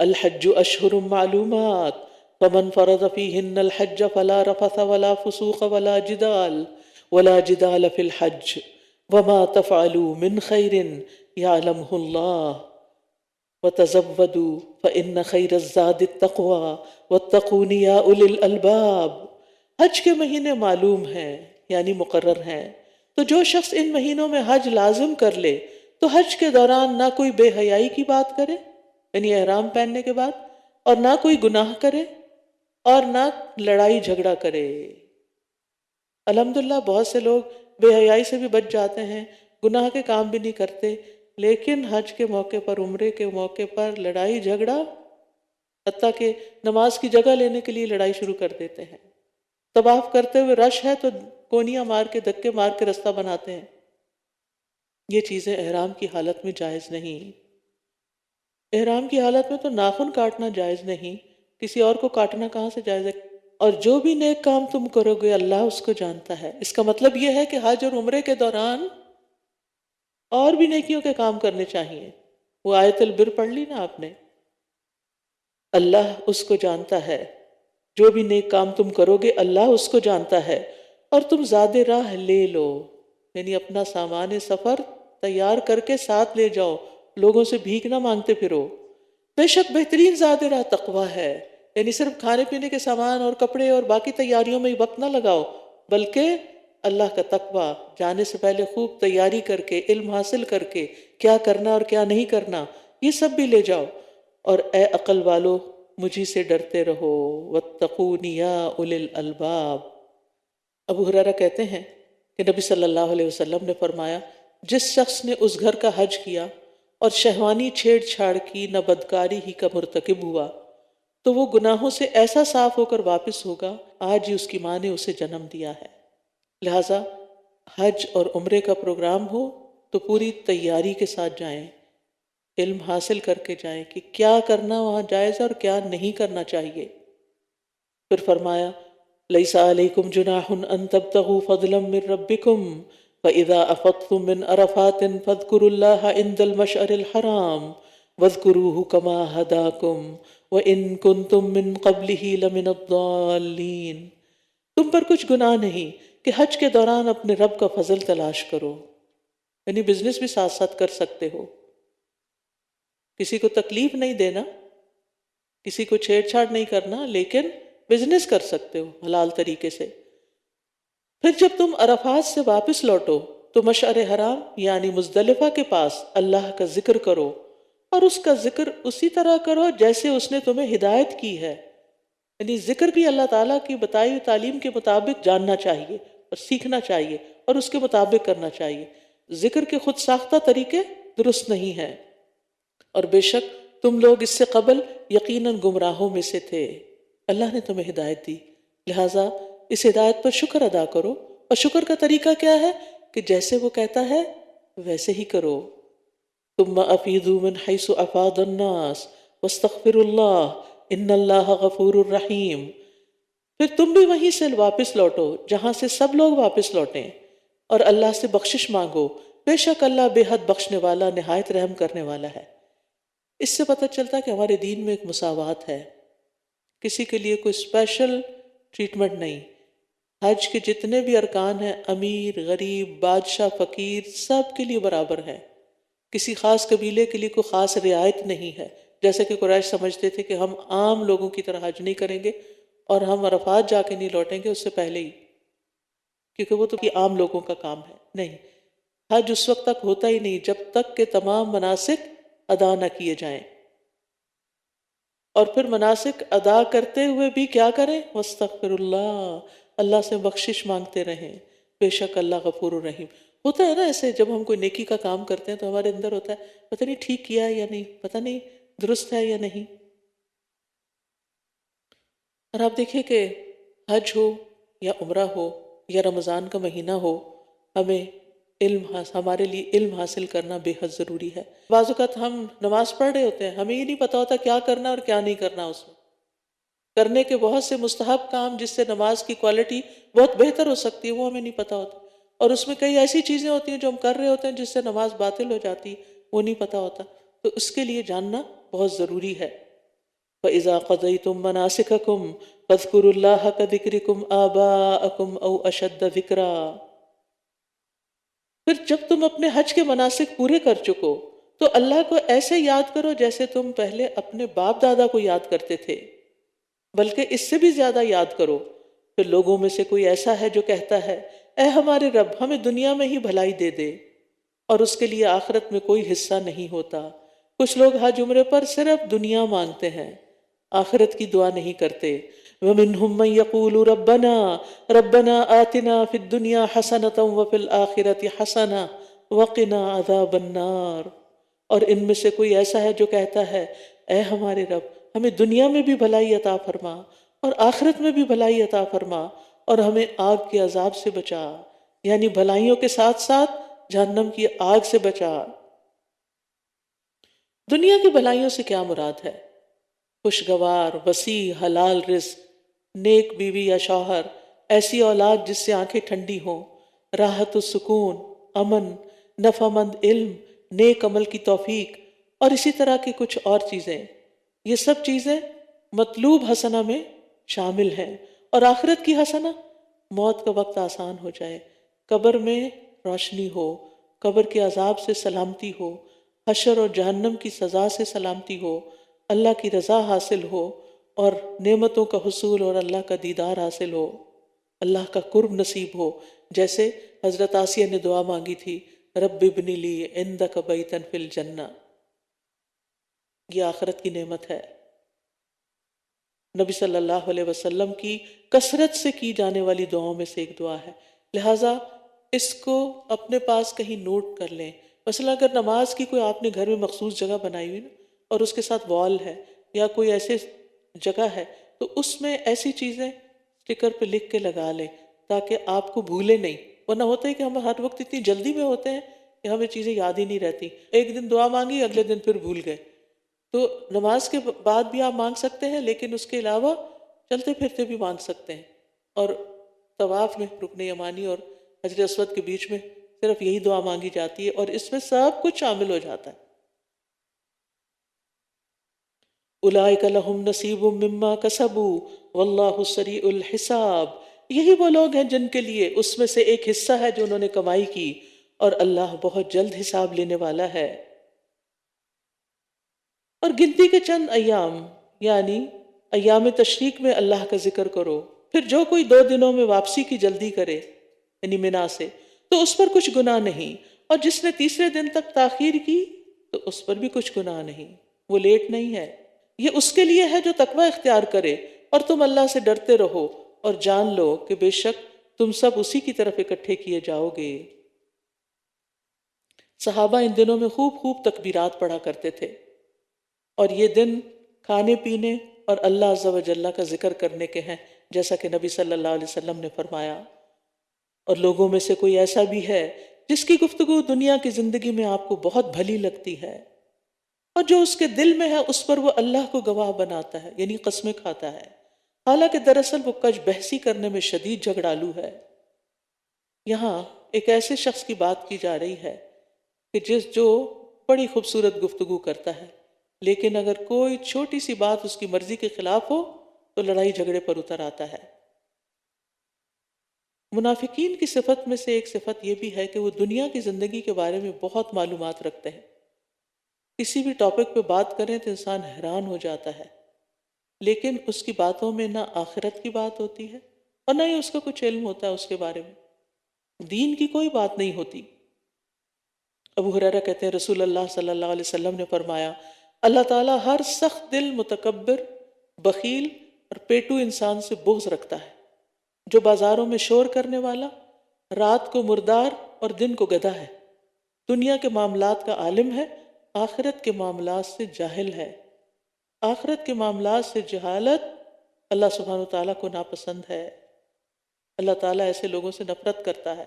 الحج اشہر معلومات فمن فرض فیہن الحج فلا رفث ولا فسوق ولا جدال فی الحج وما تفعلوا من خیر یعلمہ اللہ وتزودوا فإن خیر الزاد التقوی واتقون یا اولی الالباب۔ حج کے مہینے معلوم ہیں یعنی مقرر ہیں، تو جو شخص ان مہینوں میں حج لازم کر لے تو حج کے دوران نہ کوئی بے حیائی کی بات کرے یعنی احرام پہننے کے بعد، اور نہ کوئی گناہ کرے اور نہ لڑائی جھگڑا کرے۔ الحمدللہ بہت سے لوگ بے حیائی سے بھی بچ جاتے ہیں، گناہ کے کام بھی نہیں کرتے، لیکن حج کے موقع پر، عمرے کے موقع پر لڑائی جھگڑا، حتیٰ کہ نماز کی جگہ لینے کے لیے لڑائی شروع کر دیتے ہیں۔ طواف کرتے ہوئے رش ہے تو کونیاں مار کے، دھکے مار کے رستہ بناتے ہیں۔ یہ چیزیں احرام کی حالت میں جائز نہیں۔ احرام کی حالت میں تو ناخن کاٹنا جائز نہیں، کسی اور کو کاٹنا کہاں سے جائز ہے؟ اور جو بھی نیک کام تم کرو گے اللہ اس کو جانتا ہے۔ اس کا مطلب یہ ہے کہ حج اور عمرے کے دوران اور بھی نیکیوں کے کام کرنے چاہیے۔ وہ آیت البر پڑھ لی نا آپ نے، اللہ اس کو جانتا ہے، جو بھی نیک کام تم کرو گے اللہ اس کو جانتا ہے۔ اور تم زاد راہ لے لو، یعنی اپنا سامان سفر تیار کر کے ساتھ لے جاؤ، لوگوں سے بھیک نہ مانگتے پھرو۔ بے شک بہترین زاد راہ تقویٰ ہے، یعنی صرف کھانے پینے کے سامان اور کپڑے اور باقی تیاریوں میں وقت نہ لگاؤ، بلکہ اللہ کا تقویٰ، جانے سے پہلے خوب تیاری کر کے، علم حاصل کر کے، کیا کرنا اور کیا نہیں کرنا یہ سب بھی لے جاؤ۔ اور اے عقل والو مجھی سے ڈرتے رہو، واتقون یا اولی الالباب۔ ابو ہریرہ کہتے ہیں کہ نبی صلی اللہ علیہ وسلم نے فرمایا، جس شخص نے اس گھر کا حج کیا اور شہوانی چھیڑ چھاڑ کی، نہ بدکاری ہی کا مرتکب ہوا، تو وہ گناہوں سے ایسا صاف ہو کر واپس ہوگا آج ہی اس کی ماں نے اسے جنم دیا ہے۔ لہٰذا حج اور عمرے کا پروگرام ہو تو پوری تیاری کے ساتھ جائیں، علم حاصل کر کے جائیں کہ کیا کرنا وہاں جائز ہے اور کیا نہیں کرنا چاہیے۔ پھر فرمایا، لیس علیکم جناح ان تبتغوا فضلا من ربکم فاذا افضتم من عرفات فاذکروا اللہ عند المشعر الحرام واذکروہ کما ہداکم وان کنتم من قبلہ لمن الضالین۔ تم پر کچھ گناہ نہیں کہ حج کے دوران اپنے رب کا فضل تلاش کرو، یعنی بزنس بھی ساتھ ساتھ کر سکتے ہو، کسی کو تکلیف نہیں دینا، کسی کو چھیڑ چھاڑ نہیں کرنا، لیکن بزنس کر سکتے ہو حلال طریقے سے۔ پھر جب تم عرفات سے واپس لوٹو تو مشعر حرام یعنی مزدلفہ کے پاس اللہ کا ذکر کرو، اور اس کا ذکر اسی طرح کرو جیسے اس نے تمہیں ہدایت کی ہے، یعنی ذکر بھی اللہ تعالیٰ کی بتائی ہوئی تعلیم کے مطابق جاننا چاہیے اور سیکھنا چاہیے اور اس کے مطابق کرنا چاہیے۔ ذکر کے خود ساختہ طریقے درست نہیں ہیں، اور بے شک تم لوگ اس سے قبل یقیناً گمراہوں میں سے تھے، اللہ نے تمہیں ہدایت دی، لہٰذا اس ہدایت پر شکر ادا کرو۔ اور شکر کا طریقہ کیا ہے کہ جیسے وہ کہتا ہے ویسے ہی کرو۔ ثم افیضوا من حیث افاض الناس واستغفروا اللہ ان اللہ غفور الرحیم۔ پھر تم بھی وہیں سے واپس لوٹو جہاں سے سب لوگ واپس لوٹیں، اور اللہ سے بخشش مانگو، بے شک اللہ بے حد بخشنے والا، نہایت رحم کرنے والا ہے۔ اس سے پتہ چلتا ہے کہ ہمارے دین میں ایک مساوات ہے، کسی کے لیے کوئی اسپیشل ٹریٹمنٹ نہیں۔ حج کے جتنے بھی ارکان ہیں، امیر، غریب، بادشاہ، فقیر، سب کے لیے برابر ہیں۔ کسی خاص قبیلے کے لیے کوئی خاص رعایت نہیں ہے، جیسے کہ قریش سمجھتے تھے کہ ہم عام لوگوں کی طرح حج نہیں کریں گے اور ہم عرفات جا کے نہیں لوٹیں گے اس سے پہلے ہی، کیونکہ وہ تو عام لوگوں کا کام ہے۔ نہیں، حج اس وقت تک ہوتا ہی نہیں جب تک کہ تمام مناسک ادا نہ کیے جائیں، اور پھر مناسک ادا کرتے ہوئے بھی کیا کریں؟ واستغفر اللہ، اللہ سے بخشش مانگتے رہیں، بے شک اللہ غفور الرحیم۔ ہوتا ہے نا ایسے، جب ہم کوئی نیکی کا کام کرتے ہیں تو ہمارے اندر ہوتا ہے پتہ نہیں ٹھیک کیا ہے یا نہیں، پتہ نہیں درست ہے یا نہیں۔ اور آپ دیکھیں کہ حج ہو یا عمرہ ہو یا رمضان کا مہینہ ہو، ہمیں ہمارے لیے علم حاصل کرنا بے حد ضروری ہے۔ بعض اوقات ہم نماز پڑھ رہے ہوتے ہیں، ہمیں یہ نہیں پتہ ہوتا کیا کرنا اور کیا نہیں کرنا، اس میں کرنے کے بہت سے مستحب کام جس سے نماز کی کوالٹی بہت بہتر ہو سکتی ہے وہ ہمیں نہیں پتہ ہوتا، اور اس میں کئی ایسی چیزیں ہوتی ہیں جو ہم کر رہے ہوتے ہیں جس سے نماز باطل ہو جاتی ہے، وہ نہیں پتہ ہوتا۔ تو اس کے لیے جاننا بہت ضروری ہے۔ فَإِذَا قَضَيْتُم مَّنَاسِكَكُمْ فَاذْكُرُوا اللَّهَ كَذِكْرِكُمْ آبَاءَكُمْ أَوْ أَشَدَّ ذِكْرًا۔ پھر جب تم اپنے حج کے مناسک پورے کر چکو تو اللہ کو ایسے یاد کرو جیسے تم پہلے اپنے باپ دادا کو یاد کرتے تھے، بلکہ اس سے بھی زیادہ یاد کرو۔ پھر لوگوں میں سے کوئی ایسا ہے جو کہتا ہے اے ہمارے رب ہمیں دنیا میں ہی بھلائی دے دے، اور اس کے لیے آخرت میں کوئی حصہ نہیں ہوتا۔ کچھ لوگ حج عمرے پر صرف دنیا مانگتے ہیں، آخرت کی دعا نہیں کرتے۔ وَمِنْهُمْ مَنْ يَقُولُ رَبَّنَا رَبَّنَا آتِنَا فِي الدُّنْيَا حَسَنَةً وَفِي الْآخِرَةِ حَسَنَةً وَقِنَا عَذَابَ النَّارِ، اور ان میں سے کوئی ایسا ہے جو کہتا ہے اے ہمارے رب ہمیں دنیا میں بھی بھلائی عطا فرما اور آخرت میں بھی بھلائی عطا فرما اور ہمیں آگ کے عذاب سے بچا، یعنی بھلائیوں کے ساتھ ساتھ جہنم کی آگ سے بچا۔ دنیا کی بھلائیوں سے کیا مراد ہے؟ خوشگوار وسیع حلال رزق، نیک بیوی یا شوہر، ایسی اولاد جس سے آنکھیں ٹھنڈی ہوں، راحت و سکون، امن، نفع مند علم، نیک عمل کی توفیق، اور اسی طرح کی کچھ اور چیزیں۔ یہ سب چیزیں مطلوب حسنہ میں شامل ہیں۔ اور آخرت کی حسنہ، موت کا وقت آسان ہو جائے، قبر میں روشنی ہو، قبر کے عذاب سے سلامتی ہو، حشر اور جہنم کی سزا سے سلامتی ہو، اللہ کی رضا حاصل ہو اور نعمتوں کا حصول اور اللہ کا دیدار حاصل ہو، اللہ کا قرب نصیب ہو، جیسے حضرت آسیہ نے دعا مانگی تھی رب ابن لی عندک بیتا فی الجنہ۔ یہ آخرت کی نعمت ہے۔ نبی صلی اللہ علیہ وسلم کی کثرت سے کی جانے والی دعاؤں میں سے ایک دعا ہے، لہٰذا اس کو اپنے پاس کہیں نوٹ کر لیں۔ مثلا اگر نماز کی کوئی آپ نے گھر میں مخصوص جگہ بنائی ہوئی نا اور اس کے ساتھ وال ہے یا کوئی ایسے جگہ ہے تو اس میں ایسی چیزیں اسٹیکر پہ لکھ کے لگا لیں تاکہ آپ کو بھولے نہیں، ورنہ ہوتا ہے کہ ہم ہر وقت اتنی جلدی میں ہوتے ہیں کہ ہمیں چیزیں یاد ہی نہیں رہتی، ایک دن دعا مانگی اگلے دن پھر بھول گئے۔ تو نماز کے بعد بھی آپ مانگ سکتے ہیں، لیکن اس کے علاوہ چلتے پھرتے بھی مانگ سکتے ہیں، اور طواف میں رکن یمانی اور حجر اسود کے بیچ میں صرف یہی دعا مانگی جاتی ہے اور اس میں سب کچھ شامل ہو جاتا ہے۔ اولئک لہم نصیب مما کسبوا واللہ سریع الحساب، یہی وہ لوگ ہیں جن کے لیے اس میں سے ایک حصہ ہے جو انہوں نے کمائی کی، اور اللہ بہت جلد حساب لینے والا ہے۔ اور گنتی کے چند ایام یعنی ایام تشریق میں اللہ کا ذکر کرو، پھر جو کوئی 2 دنوں میں واپسی کی جلدی کرے یعنی منا سے تو اس پر کچھ گناہ نہیں، اور جس نے تیسرے دن تک تاخیر کی تو اس پر بھی کچھ گناہ نہیں، وہ لیٹ نہیں ہے۔ یہ اس کے لیے ہے جو تقوی اختیار کرے، اور تم اللہ سے ڈرتے رہو اور جان لو کہ بے شک تم سب اسی کی طرف اکٹھے کیے جاؤ گے۔ صحابہ ان دنوں میں خوب خوب تکبیرات پڑھا کرتے تھے، اور یہ دن کھانے پینے اور اللہ عز و جل کا ذکر کرنے کے ہیں، جیسا کہ نبی صلی اللہ علیہ وسلم نے فرمایا۔ اور لوگوں میں سے کوئی ایسا بھی ہے جس کی گفتگو دنیا کی زندگی میں آپ کو بہت بھلی لگتی ہے، اور جو اس کے دل میں ہے اس پر وہ اللہ کو گواہ بناتا ہے، یعنی قسمیں کھاتا ہے، حالانکہ دراصل وہ کج بحثی کرنے میں شدید جھگڑالو ہے۔ یہاں ایک ایسے شخص کی بات کی جا رہی ہے کہ جو بڑی خوبصورت گفتگو کرتا ہے، لیکن اگر کوئی چھوٹی سی بات اس کی مرضی کے خلاف ہو تو لڑائی جھگڑے پر اتر آتا ہے۔ منافقین کی صفت میں سے ایک صفت یہ بھی ہے کہ وہ دنیا کی زندگی کے بارے میں بہت معلومات رکھتے ہیں، کسی بھی ٹاپک پہ بات کریں تو انسان حیران ہو جاتا ہے، لیکن اس کی باتوں میں نہ آخرت کی بات ہوتی ہے اور نہ ہی اس کا کچھ علم ہوتا ہے اس کے بارے میں، دین کی کوئی بات نہیں ہوتی۔ ابو ہریرہ کہتے ہیں رسول اللہ صلی اللہ علیہ وسلم نے فرمایا اللہ تعالیٰ ہر سخت دل، متکبر، بخیل اور پیٹو انسان سے بغض رکھتا ہے، جو بازاروں میں شور کرنے والا، رات کو مردار اور دن کو گدھا ہے، دنیا کے معاملات کا عالم ہے، آخرت کے معاملات سے جاہل ہے۔ آخرت کے معاملات سے جہالت اللہ سبحانہ وتعالیٰ کو ناپسند ہے، اللہ تعالیٰ ایسے لوگوں سے نفرت کرتا ہے۔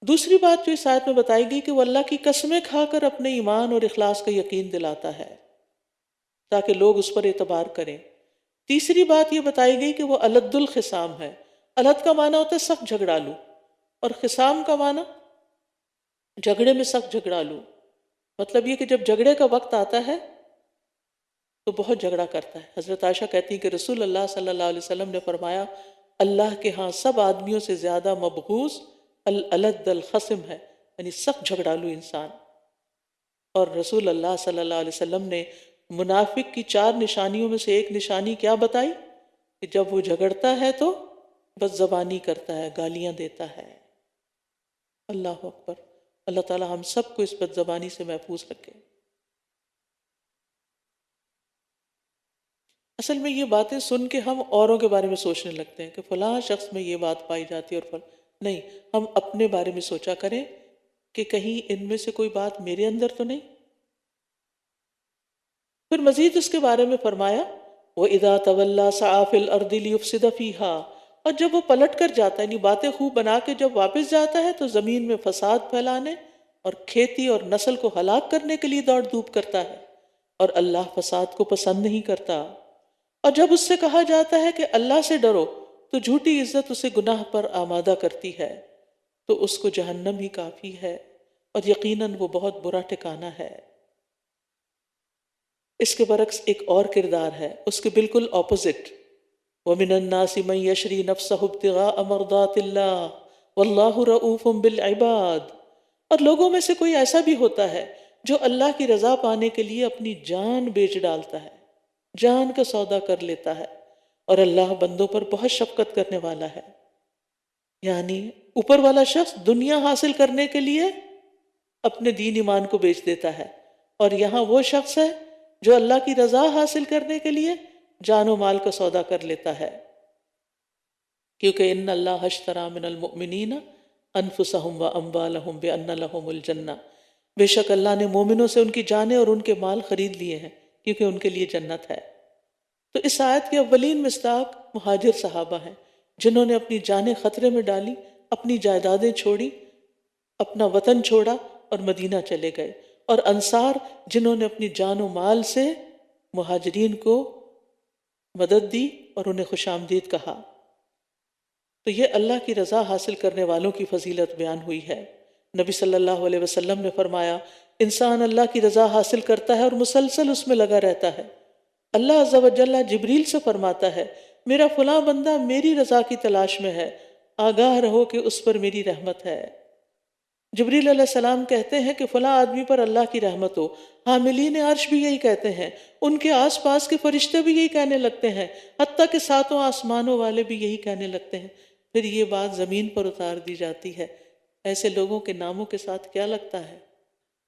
دوسری بات جو اس آیت میں بتائی گئی کہ وہ اللہ کی قسمیں کھا کر اپنے ایمان اور اخلاص کا یقین دلاتا ہے تاکہ لوگ اس پر اعتبار کریں۔ تیسری بات یہ بتائی گئی کہ وہ الد الخصام ہے۔ الد کا معنی ہوتا ہے سخت جھگڑالو، اور خصام کا معنی جھگڑے میں سخت جھگڑالو، مطلب یہ کہ جب جھگڑے کا وقت آتا ہے تو بہت جھگڑا کرتا ہے۔ حضرت عائشہ کہتی ہیں کہ رسول اللہ صلی اللہ علیہ وسلم نے فرمایا اللہ کے ہاں سب آدمیوں سے زیادہ مبغوض الالد الخصم ہے، یعنی سخت جھگڑالو انسان۔ اور رسول اللہ صلی اللہ علیہ وسلم نے منافق کی 4 نشانیوں میں سے ایک نشانی کیا بتائی کہ جب وہ جھگڑتا ہے تو بد زبانی کرتا ہے، گالیاں دیتا ہے۔ اللہ اکبر، اللہ تعالی ہم سب کو اس بد زبانی سے محفوظ رکھے۔ اصل میں یہ باتیں سن کے ہم اوروں کے بارے میں سوچنے لگتے ہیں کہ فلاں شخص میں یہ بات پائی جاتی ہے اور نہیں، ہم اپنے بارے میں سوچا کریں کہ کہیں ان میں سے کوئی بات میرے اندر تو نہیں۔ پھر مزید اس کے بارے میں فرمایا وَإِذَا تَوَلَّى سَعَى فِي الْأَرْضِ لِيُفْسِدَ فِيهَا، اور جب وہ پلٹ کر جاتا ہے، یعنی باتیں خوب بنا کے جب واپس جاتا ہے تو زمین میں فساد پھیلانے اور کھیتی اور نسل کو ہلاک کرنے کے لیے دوڑ دھوپ کرتا ہے، اور اللہ فساد کو پسند نہیں کرتا۔ اور جب اس سے کہا جاتا ہے کہ اللہ سے ڈرو تو جھوٹی عزت اسے گناہ پر آمادہ کرتی ہے، تو اس کو جہنم ہی کافی ہے، اور یقیناً وہ بہت برا ٹھکانہ ہے۔ اس کے برعکس ایک اور کردار ہے، اس کے بالکل اپوزٹ، وَمِنَ النَّاسِ مَن يَشْرِي نَفْسَهُ ابْتِغَاءَ مَرْضَاتِ اللَّهِ وَاللَّهُ رَءُوفٌ بِالْعِبَادِ، اور لوگوں میں سے کوئی ایسا بھی ہوتا ہے جو اللہ کی رضا پانے کے لیے اپنی جان بیچ ڈالتا ہے، جان کا سودا کر لیتا ہے، اور اللہ بندوں پر بہت شفقت کرنے والا ہے۔ یعنی اوپر والا شخص دنیا حاصل کرنے کے لیے اپنے دین ایمان کو بیچ دیتا ہے، اور یہاں وہ شخص ہے جو اللہ کی رضا حاصل کرنے کے لیے جان و مال کا سودا کر لیتا ہے، کیونکہ ان اللہ اشتری من المؤمنین انفسهم واموالهم بان لهم الجنہ، بے شک اللہ نے مومنوں سے ان کی جانیں اور ان کے مال خرید لیے ہیں کیونکہ ان کے لیے جنت ہے۔ تو اس آیت کے اولین مصداق مہاجر صحابہ ہیں جنہوں نے اپنی جانیں خطرے میں ڈالی، اپنی جائیدادیں چھوڑی، اپنا وطن چھوڑا اور مدینہ چلے گئے، اور انصار جنہوں نے اپنی جان و مال سے مہاجرین کو مدد دی اور انہیں خوش آمدید کہا۔ تو یہ اللہ کی رضا حاصل کرنے والوں کی فضیلت بیان ہوئی ہے۔ نبی صلی اللہ علیہ وسلم نے فرمایا انسان اللہ کی رضا حاصل کرتا ہے اور مسلسل اس میں لگا رہتا ہے۔ اللہ عز و جل جبریل سے فرماتا ہے میرا فلاں بندہ میری رضا کی تلاش میں ہے، آگاہ رہو کہ اس پر میری رحمت ہے۔ جبریل علیہ السلام کہتے ہیں کہ فلاں آدمی پر اللہ کی رحمت ہو، حاملین عرش بھی یہی کہتے ہیں، ان کے آس پاس کے فرشتے بھی یہی کہنے لگتے ہیں، حتیٰ کہ 7 آسمانوں والے بھی یہی کہنے لگتے ہیں۔ پھر یہ بات زمین پر اتار دی جاتی ہے، ایسے لوگوں کے ناموں کے ساتھ کیا لگتا ہے؟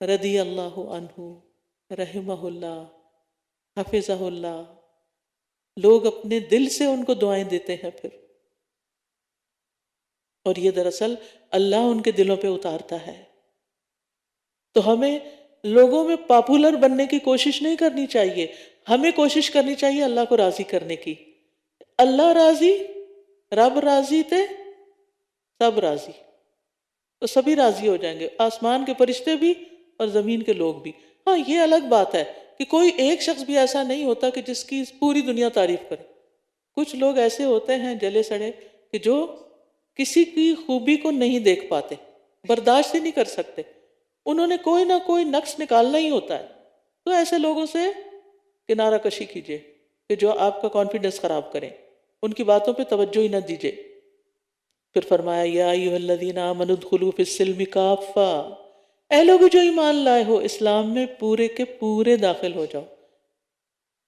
رضی اللہ عنہ، رحمہ اللہ، حفظہ اللہ۔ لوگ اپنے دل سے ان کو دعائیں دیتے ہیں پھر، اور یہ دراصل اللہ ان کے دلوں پہ اتارتا ہے۔ تو ہمیں لوگوں میں پاپولر بننے کی کوشش نہیں کرنی چاہیے، ہمیں کوشش کرنی چاہیے اللہ کو راضی کرنے کی۔ اللہ راضی، رب راضی تے سب راضی، تو سبھی راضی ہو جائیں گے، آسمان کے فرشتے بھی اور زمین کے لوگ بھی۔ ہاں یہ الگ بات ہے کہ کوئی ایک شخص بھی ایسا نہیں ہوتا کہ جس کی پوری دنیا تعریف کرے۔ کچھ لوگ ایسے ہوتے ہیں جلے سڑے کہ جو کسی کی خوبی کو نہیں دیکھ پاتے، برداشت ہی نہیں کر سکتے، انہوں نے کوئی نہ کوئی نقص نکالنا ہی ہوتا ہے۔ تو ایسے لوگوں سے کنارہ کشی کیجیے کہ جو آپ کا کانفیڈنس خراب کریں، ان کی باتوں پہ توجہ ہی نہ دیجیے۔ پھر فرمایا یا ایھا الذین آمنوا ادخلوا فی السلم کافہ، اے لوگ جو ایمان لائے ہو اسلام میں پورے کے پورے داخل ہو جاؤ۔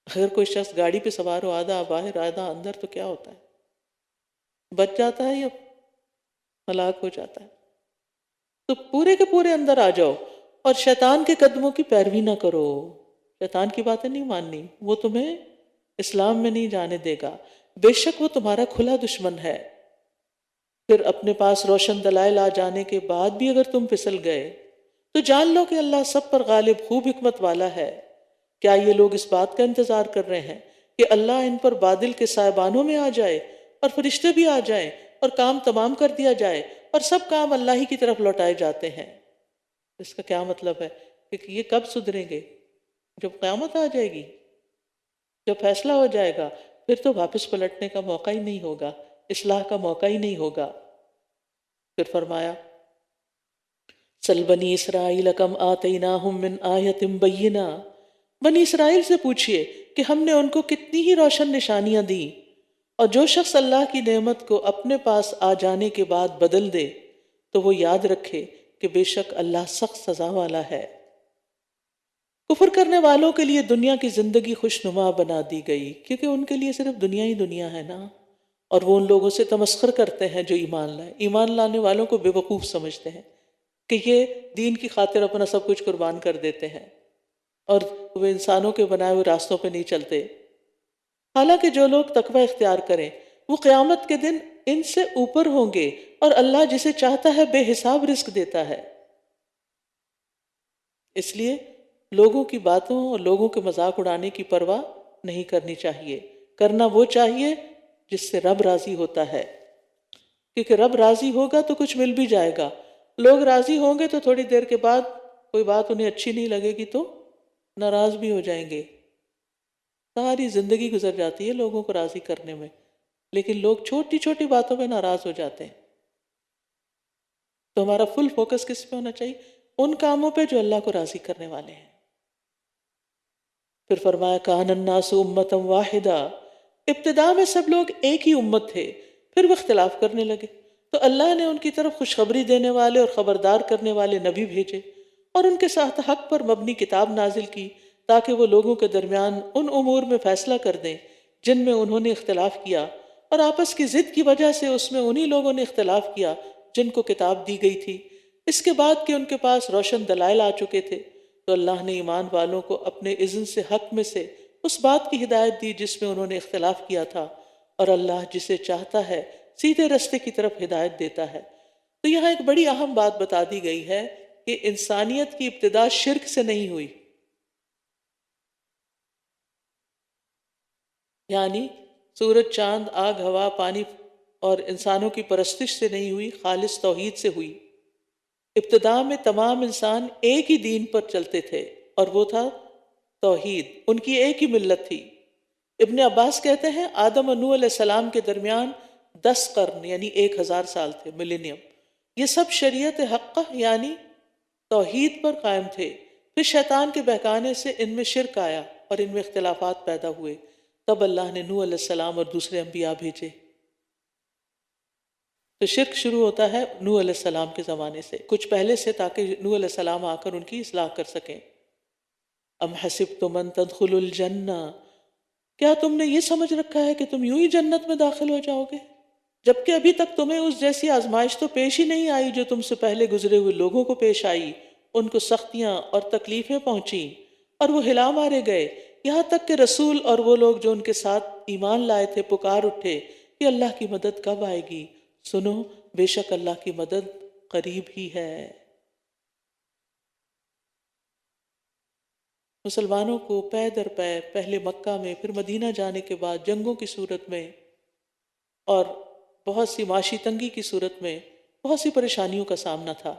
اگر کوئی شخص گاڑی پہ سوار ہو آدھا باہر آدھا اندر تو کیا ہوتا ہے؟ بچ جاتا ہے یا ہلاک ہو جاتا ہے؟ تو پورے کے پورے اندر آ جاؤ، اور شیطان کے قدموں کی پیروی نہ کرو۔ شیطان کی باتیں نہیں ماننی، وہ تمہیں اسلام میں نہیں جانے دے گا، بے شک وہ تمہارا کھلا دشمن ہے۔ پھر اپنے پاس روشن دلائل آ جانے کے بعد بھی اگر تم پھسل گئے تو جان لو کہ اللہ سب پر غالب خوب حکمت والا ہے۔ کیا یہ لوگ اس بات کا انتظار کر رہے ہیں کہ اللہ ان پر بادل کے سائبانوں میں آ جائے اور فرشتے بھی آ جائیں اور کام تمام کر دیا جائے، اور سب کام اللہ ہی کی طرف لوٹائے جاتے ہیں؟ اس کا کیا مطلب ہے کہ یہ کب سدھریں گے؟ جب قیامت آ جائے گی، جب فیصلہ ہو جائے گا، پھر تو واپس پلٹنے کا موقع ہی نہیں ہوگا، اصلاح کا موقع ہی نہیں ہوگا۔ پھر فرمایا سل بنی اسرائیل کم آتیناہم من آیت بینہ، بنی اسرائیل سے پوچھئے کہ ہم نے ان کو کتنی ہی روشن نشانیاں دیں، اور جو شخص اللہ کی نعمت کو اپنے پاس آ جانے کے بعد بدل دے تو وہ یاد رکھے کہ بے شک اللہ سخت سزا والا ہے۔ کفر کرنے والوں کے لیے دنیا کی زندگی خوشنما بنا دی گئی، کیونکہ ان کے لیے صرف دنیا ہی دنیا ہے نا، اور وہ ان لوگوں سے تمسخر کرتے ہیں جو ایمان لائے۔ ایمان لانے والوں کو بے وقوف سمجھتے ہیں کہ یہ دین کی خاطر اپنا سب کچھ قربان کر دیتے ہیں، اور وہ انسانوں کے بنائے ہوئے راستوں پہ نہیں چلتے۔ حالانکہ جو لوگ تقوی اختیار کریں وہ قیامت کے دن ان سے اوپر ہوں گے، اور اللہ جسے چاہتا ہے بے حساب رزق دیتا ہے۔ اس لیے لوگوں کی باتوں اور لوگوں کے مذاق اڑانے کی پرواہ نہیں کرنی چاہیے، کرنا وہ چاہیے جس سے رب راضی ہوتا ہے، کیونکہ رب راضی ہوگا تو کچھ مل بھی جائے گا۔ لوگ راضی ہوں گے تو تھوڑی دیر کے بعد کوئی بات انہیں اچھی نہیں لگے گی تو ناراض بھی ہو جائیں گے۔ ساری زندگی گزر جاتی ہے لوگوں کو راضی کرنے میں، لیکن لوگ چھوٹی چھوٹی باتوں پہ ناراض ہو جاتے ہیں۔ تو ہمارا فل فوکس کس پہ ہونا چاہیے؟ ان کاموں پہ جو اللہ کو راضی کرنے والے ہیں۔ پھر فرمایا کان الناس امۃ واحدہ، ابتدا میں سب لوگ ایک ہی امت تھے، پھر وہ اختلاف کرنے لگے تو اللہ نے ان کی طرف خوشخبری دینے والے اور خبردار کرنے والے نبی بھیجے، اور ان کے ساتھ حق پر مبنی کتاب نازل کی تاکہ وہ لوگوں کے درمیان ان امور میں فیصلہ کر دیں جن میں انہوں نے اختلاف کیا، اور آپس کی ضد کی وجہ سے اس میں انہی لوگوں نے اختلاف کیا جن کو کتاب دی گئی تھی، اس کے بعد کہ ان کے پاس روشن دلائل آ چکے تھے۔ تو اللہ نے ایمان والوں کو اپنے اذن سے حق میں سے اس بات کی ہدایت دی جس میں انہوں نے اختلاف کیا تھا، اور اللہ جسے چاہتا ہے سیدھے رستے کی طرف ہدایت دیتا ہے۔ تو یہاں ایک بڑی اہم بات بتا دی گئی ہے کہ انسانیت کی ابتدا شرک سے نہیں ہوئی، یعنی سورج، چاند، آگ، ہوا، پانی اور انسانوں کی پرستش سے نہیں ہوئی، خالص توحید سے ہوئی۔ ابتدا میں تمام انسان ایک ہی دین پر چلتے تھے، اور وہ تھا توحید، ان کی ایک ہی ملت تھی۔ ابن عباس کہتے ہیں آدم اور نوح علیہ السلام کے درمیان 10 قرن یعنی 1000 سال تھے، ملینیم۔ یہ سب شریعت حقہ یعنی توحید پر قائم تھے۔ پھر شیطان کے بہکانے سے ان میں شرک آیا اور ان میں اختلافات پیدا ہوئے، تب اللہ نے نوح علیہ السلام اور دوسرے انبیاء بھیجے۔ تو شرک شروع ہوتا ہے نوح علیہ السلام کے زمانے سے، کچھ پہلے سے، تاکہ نوح علیہ السلام آ کر ان کی اصلاح کر سکیں۔ ام حسبتم ان تدخلوا الجنہ، کیا تم نے یہ سمجھ رکھا ہے کہ تم یوں ہی جنت میں داخل ہو جاؤ گے، جبکہ ابھی تک تمہیں اس جیسی آزمائش تو پیش ہی نہیں آئی جو تم سے پہلے گزرے ہوئے لوگوں کو پیش آئی۔ ان کو سختیاں اور تکلیفیں پہنچیں اور وہ ہلا مارے گئے، یہاں تک کہ رسول اور وہ لوگ جو ان کے ساتھ ایمان لائے تھے پکار اٹھے کہ اللہ کی مدد کب آئے گی؟ سنو، بے شک اللہ کی مدد قریب ہی ہے۔ مسلمانوں کو پے در پے پہلے مکہ میں، پھر مدینہ جانے کے بعد جنگوں کی صورت میں اور بہت سی معاشی تنگی کی صورت میں بہت سی پریشانیوں کا سامنا تھا،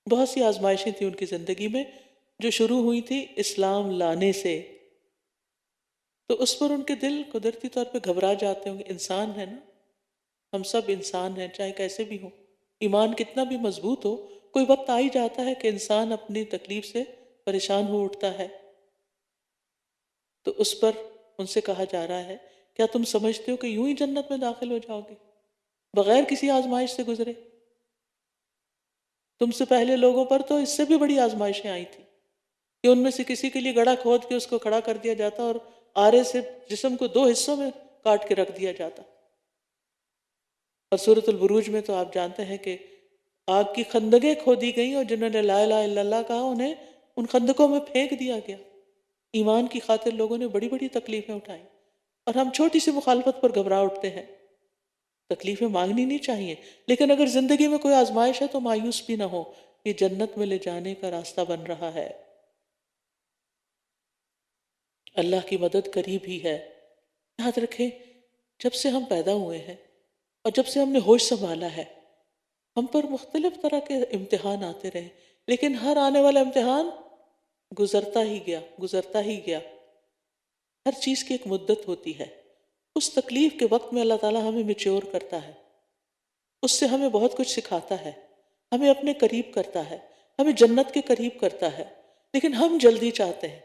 بہت سی آزمائشیں تھیں ان کی زندگی میں جو شروع ہوئی تھی اسلام لانے سے۔ تو اس پر ان کے دل قدرتی طور پہ گھبرا جاتے ہوں گے، انسان ہے نا، ہم سب انسان ہیں چاہے کیسے بھی ہوں، ایمان کتنا بھی مضبوط ہو، کوئی وقت آ ہی جاتا ہے کہ انسان اپنی تکلیف سے پریشان ہو اٹھتا ہے۔ تو اس پر ان سے کہا جا رہا ہے کیا تم سمجھتے ہو کہ یوں ہی جنت میں داخل ہو جاؤ گے بغیر کسی آزمائش سے گزرے؟ تم سے پہلے لوگوں پر تو اس سے بھی بڑی آزمائشیں آئی تھی کہ ان میں سے کسی کے لیے گڑھا کھود کے اس کو کھڑا کر دیا جاتا اور آرے سے جسم کو 2 حصوں میں کاٹ کے رکھ دیا جاتا۔ اور سورۃ البروج میں تو آپ جانتے ہیں کہ آگ کی خندقیں کھودی گئیں اور جنہوں نے لا الہ الا اللہ کہا انہیں ان خندقوں میں پھینک دیا گیا۔ ایمان کی خاطر لوگوں نے بڑی بڑی تکلیفیں اٹھائیں، اور ہم چھوٹی سی مخالفت پر گھبرا اٹھتے ہیں۔ تکلیفیں مانگنی نہیں چاہیے، لیکن اگر زندگی میں کوئی آزمائش ہے تو مایوس بھی نہ ہو، یہ جنت میں لے جانے کا راستہ بن رہا ہے۔ اللہ کی مدد قریب ہی ہے۔ یاد رکھیں جب سے ہم پیدا ہوئے ہیں اور جب سے ہم نے ہوش سنبھالا ہے، ہم پر مختلف طرح کے امتحان آتے رہے، لیکن ہر آنے والا امتحان گزرتا ہی گیا، گزرتا ہی گیا۔ ہر چیز کی ایک مدت ہوتی ہے، اس تکلیف کے وقت میں اللہ تعالیٰ ہمیں میچور کرتا ہے، اس سے ہمیں بہت کچھ سکھاتا ہے، ہمیں اپنے قریب کرتا ہے، ہمیں جنت کے قریب کرتا ہے، لیکن ہم جلدی چاہتے ہیں۔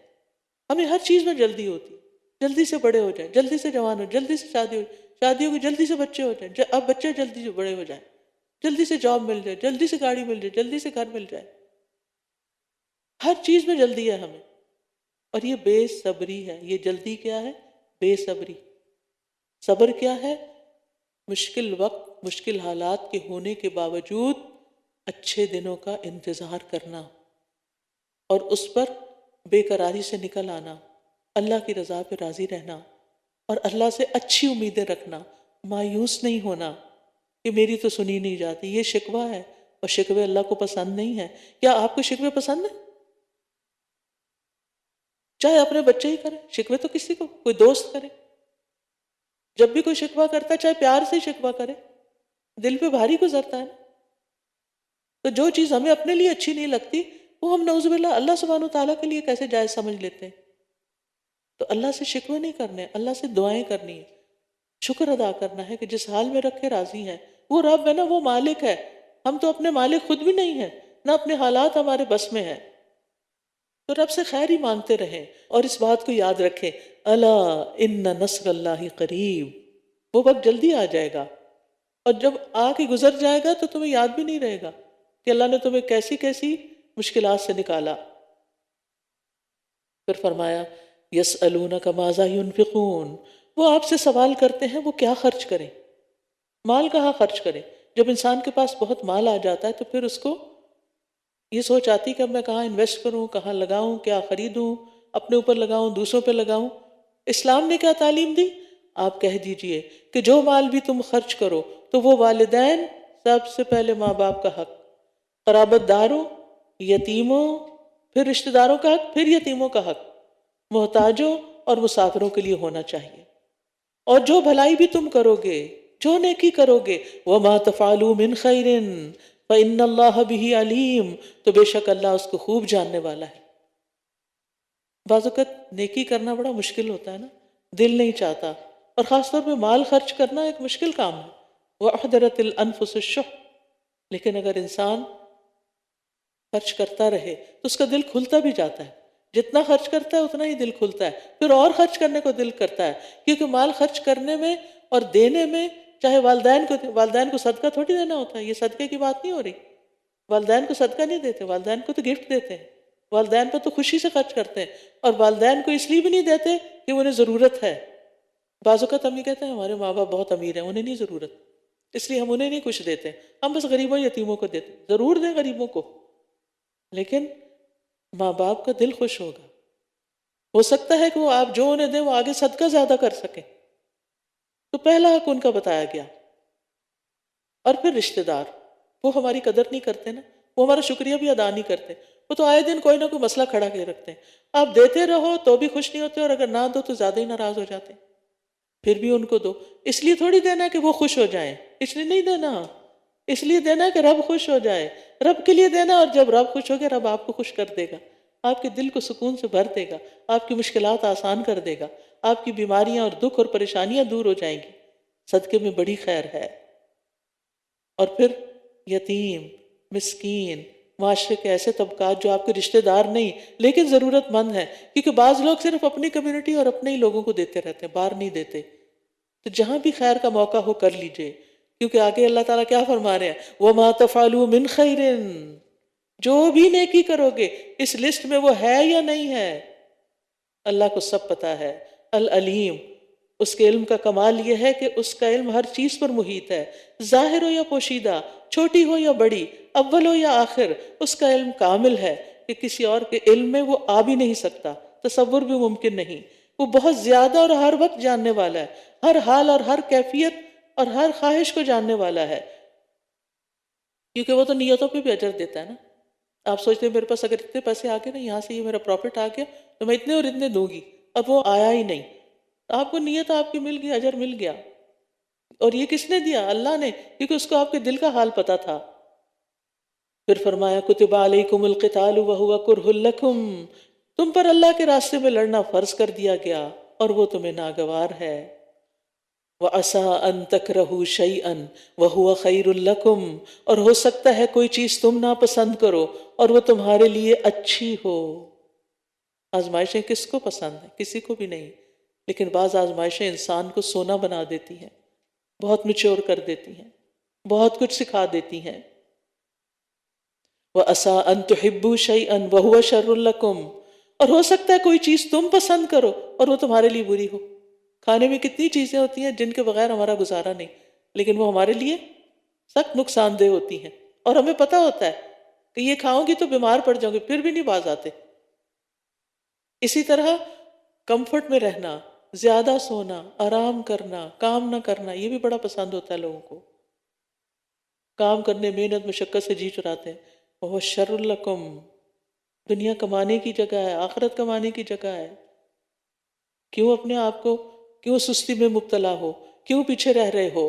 ہمیں ہر چیز میں جلدی ہوتی، جلدی سے بڑے ہو جائیں، جلدی سے جوان ہو، جلدی سے شادی ہو، شادی ہو کے جلدی سے بچے ہو جائیں، اب بچے جلدی سے بڑے ہو جائیں، جلدی سے جاب مل جائے، جلدی سے گاڑی مل جائے، جلدی سے گھر مل جائے، ہر چیز میں جلدی ہے ہمیں. اور یہ بے صبری ہے. یہ جلدی کیا ہے؟ بے صبری. صبر کیا ہے؟ مشکل وقت، مشکل حالات کے ہونے کے باوجود اچھے دنوں کا انتظار کرنا اور اس پر بے قراری سے نکل آنا، اللہ کی رضا پہ راضی رہنا اور اللہ سے اچھی امیدیں رکھنا، مایوس نہیں ہونا کہ میری تو سنی نہیں جاتی. یہ شکوہ ہے اور شکوے اللہ کو پسند نہیں ہے. کیا آپ کو شکوے پسند ہیں؟ چاہے اپنے بچے ہی کریں شکوے، تو کسی کو کوئی دوست کرے. جب بھی کوئی شکوہ کرتا ہے چاہے پیار سے شکوہ کرے، دل پہ بھاری گزرتا ہے نا. تو جو چیز ہمیں اپنے لیے اچھی نہیں لگتی وہ ہم نعوذ باللہ اللہ سبحانہ وتعالیٰ کے لیے کیسے جائز سمجھ لیتے ہیں. تو اللہ سے شکوے نہیں کرنے، اللہ سے دعائیں کرنی ہے، شکر ادا کرنا ہے کہ جس حال میں رکھے راضی ہے. وہ رب ہے نا، وہ مالک ہے. ہم تو اپنے مالک خود بھی نہیں ہیں، نہ اپنے حالات ہمارے بس میں ہیں. تو رب سے خیر ہی مانگتے رہیں اور اس بات کو یاد رکھیں، الا ان نصر اللہ قریب. وہ وقت جلدی آ جائے گا اور جب آ کے گزر جائے گا تو تمہیں یاد بھی نہیں رہے گا کہ اللہ نے تمہیں کیسی کیسی مشکلات سے نکالا. پھر فرمایا یسألونک ماذا ینفقون. وہ آپ سے سوال کرتے ہیں وہ کیا خرچ کریں، مال کہاں خرچ کریں. جب انسان کے پاس بہت مال آ جاتا ہے تو پھر اس کو یہ سوچ آتی کہ اب میں کہاں انویسٹ کروں، کہاں لگاؤں، کیا خریدوں، اپنے اوپر لگاؤں، دوسروں پہ لگاؤں. اسلام نے کیا تعلیم دی؟ آپ کہہ دیجئے کہ جو مال بھی تم خرچ کرو تو وہ والدین، سب سے پہلے ماں باپ کا حق، قرابت داروں، یتیموں، پھر رشتہ داروں کا حق، پھر یتیموں کا حق، محتاجوں اور مسافروں کے لیے ہونا چاہیے. اور جو بھلائی بھی تم کرو گے، جو نیکی کرو گے، وَمَا تَفْعَلُوا مِنْ خَيْرٍ فَإِنَّ اللَّهَ بِهِ عَلِيمٌ، تو بے شک اللہ اس کو خوب جاننے والا ہے. بعض اوقات نیکی کرنا بڑا مشکل ہوتا ہے نا، دل نہیں چاہتا، اور خاص طور پہ مال خرچ کرنا ایک مشکل کام ہے. وَأُحْضِرَتِ الْأَنفُسُ الشُّحَّ. لیکن اگر انسان خرچ کرتا رہے تو اس کا دل کھلتا بھی جاتا ہے. جتنا خرچ کرتا ہے اتنا ہی دل کھلتا ہے، پھر اور خرچ کرنے کو دل کرتا ہے. کیونکہ مال خرچ کرنے میں اور دینے میں، چاہے والدین کو صدقہ تھوڑی دینا ہوتا ہے، یہ صدقے کی بات نہیں ہو رہی. والدین کو صدقہ نہیں دیتے، والدین کو تو گفٹ دیتے ہیں، والدین پر تو خوشی سے خرچ کرتے ہیں. اور والدین کو اس لیے بھی نہیں دیتے کہ انہیں ضرورت ہے. بعض اوقات ہم یہ کہتے ہیں ہمارے ماں باپ بہت امیر ہیں، انہیں نہیں ضرورت، اس لیے ہم انہیں نہیں کچھ دیتے، ہم بس غریبوں یتیموں کو دیتے. ضرور دیں غریبوں کو، لیکن ماں باپ کا دل خوش ہوگا. ہو سکتا ہے کہ وہ آپ جو انہیں دیں وہ آگے صدقہ زیادہ کر سکیں. تو پہلا حق ان کا بتایا گیا. اور پھر رشتہ دار، وہ ہماری قدر نہیں کرتے نا، وہ ہمارا شکریہ بھی ادا نہیں کرتے. وہ تو آئے دن کوئی نہ کوئی مسئلہ کھڑا کے رکھتے ہیں. آپ دیتے رہو تو بھی خوش نہیں ہوتے، اور اگر نہ دو تو زیادہ ہی ناراض ہو جاتے ہیں. پھر بھی ان کو دو. اس لیے تھوڑی دینا ہے کہ وہ خوش ہو جائیں، اس لیے نہیں دینا. اس لیے دینا ہے کہ رب خوش ہو جائے، رب کے لیے دینا. اور جب رب خوش ہو گیا، رب آپ کو خوش کر دے گا، آپ کے دل کو سکون سے بھر دے گا، آپ کی مشکلات آسان کر دے گا، آپ کی بیماریاں اور دکھ اور پریشانیاں دور ہو جائیں گی. صدقے میں بڑی خیر ہے. اور پھر یتیم، مسکین، معاشرے کے ایسے طبقات جو آپ کے رشتہ دار نہیں لیکن ضرورت مند ہیں. کیونکہ بعض لوگ صرف اپنی کمیونٹی اور اپنے ہی لوگوں کو دیتے رہتے ہیں، باہر نہیں دیتے. تو جہاں بھی خیر کا موقع ہو کر لیجئے، کیونکہ آگے اللہ تعالیٰ کیا فرما رہے ہیں، وَمَا تَفْعَلُوا مِنْ خَيْرٍ. جو بھی نیکی کرو گے، اس لسٹ میں وہ ہے یا نہیں ہے، اللہ کو سب پتا ہے. العلیم، اس کے علم کا کمال یہ ہے کہ اس کا علم ہر چیز پر محیط ہے، ظاہر ہو یا پوشیدہ، چھوٹی ہو یا بڑی، اول ہو یا آخر. اس کا علم کامل ہے کہ کسی اور کے علم میں وہ آ بھی نہیں سکتا، تصور بھی ممکن نہیں. وہ بہت زیادہ اور ہر وقت جاننے والا ہے، ہر حال اور ہر کیفیت اور ہر خواہش کو جاننے والا ہے. کیونکہ وہ تو نیتوں پہ بھی اجر دیتا ہے نا. آپ سوچتے ہیں میرے پاس اگر اتنے پیسے آ گئے نا، یہاں سے یہ میرا پروفٹ آ گیا تو میں اتنے اور اتنے دوں گی، اب وہ آیا ہی نہیں. آپ کو نیت آپ کی مل گئی، اجر مل گیا. اور یہ کس نے دیا؟ اللہ نے، کیونکہ اس کو آپ کے دل کا حال پتا تھا. پھر فرمایا کتب علیکم القتال وہو کرہ لکم. تم پر اللہ کے راستے میں لڑنا فرض کر دیا گیا اور وہ تمہیں ناگوار ہے. وَعَسَىٰ أَن تَكْرَهُوا شَيْئًا وَهُوَ خَيْرٌ لَكُمْ. اور ہو سکتا ہے کوئی چیز تم ناپسند کرو اور وہ تمہارے لیے اچھی ہو. آزمائشیں کس کو پسند ہیں؟ کسی کو بھی نہیں، لیکن بعض آزمائشیں انسان کو سونا بنا دیتی ہیں، بہت میچور کر دیتی ہیں، بہت کچھ سکھا دیتی ہیں۔ وَعَسَىٰ أَن تُحِبُّوا شَيْئًا وَهُوَ شَرٌّ لَكُمْ، اور ہو سکتا ہے کوئی چیز تم پسند کرو اور وہ تمہارے لیے بری ہو۔ کھانے میں کتنی چیزیں ہوتی ہیں جن کے بغیر ہمارا گزارا نہیں، لیکن وہ ہمارے لیے سخت نقصان دہ ہوتی ہیں، اور ہمیں پتہ ہوتا ہے کہ یہ کھاؤں گی تو بیمار پڑ جاؤں گی، پھر بھی نہیں باز آتے۔ اسی طرح کمفرٹ میں رہنا، زیادہ سونا، آرام کرنا، کام نہ کرنا، یہ بھی بڑا پسند ہوتا ہے لوگوں کو۔ کام کرنے، محنت مشقت سے جی چراتے ہیں۔ وہ شر لکم، دنیا کمانے کی جگہ ہے، آخرت کمانے کی جگہ ہے۔ کیوں اپنے آپ کو، کیوں سستی میں مبتلا ہو، کیوں پیچھے رہ رہے ہو؟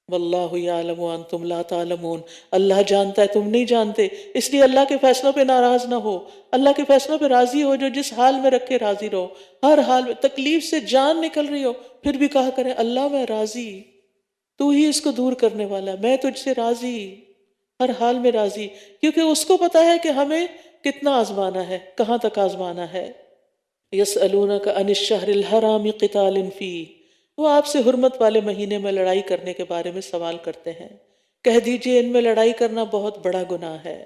واللہ یعلم وانتم لا تعلمون، اللہ جانتا ہے تم نہیں جانتے، اس لیے اللہ کے فیصلوں پہ ناراض نہ ہو، اللہ کے فیصلوں پہ راضی ہو، جو جس حال میں رکھے راضی رہو۔ ہر حال میں تکلیف سے جان نکل رہی ہو پھر بھی کہا کریں اللہ میں راضی، تو ہی اس کو دور کرنے والا، میں تجھ سے راضی، ہر حال میں راضی، کیونکہ اس کو پتا ہے کہ ہمیں کتنا آزمانا ہے، کہاں تک آزمانا ہے۔ یسألونک عن الشہر الحرام قتال فیہ، وہ آپ سے حرمت والے مہینے میں لڑائی کرنے کے بارے میں سوال کرتے ہیں، کہہ دیجئے ان میں لڑائی کرنا بہت بڑا گناہ ہے،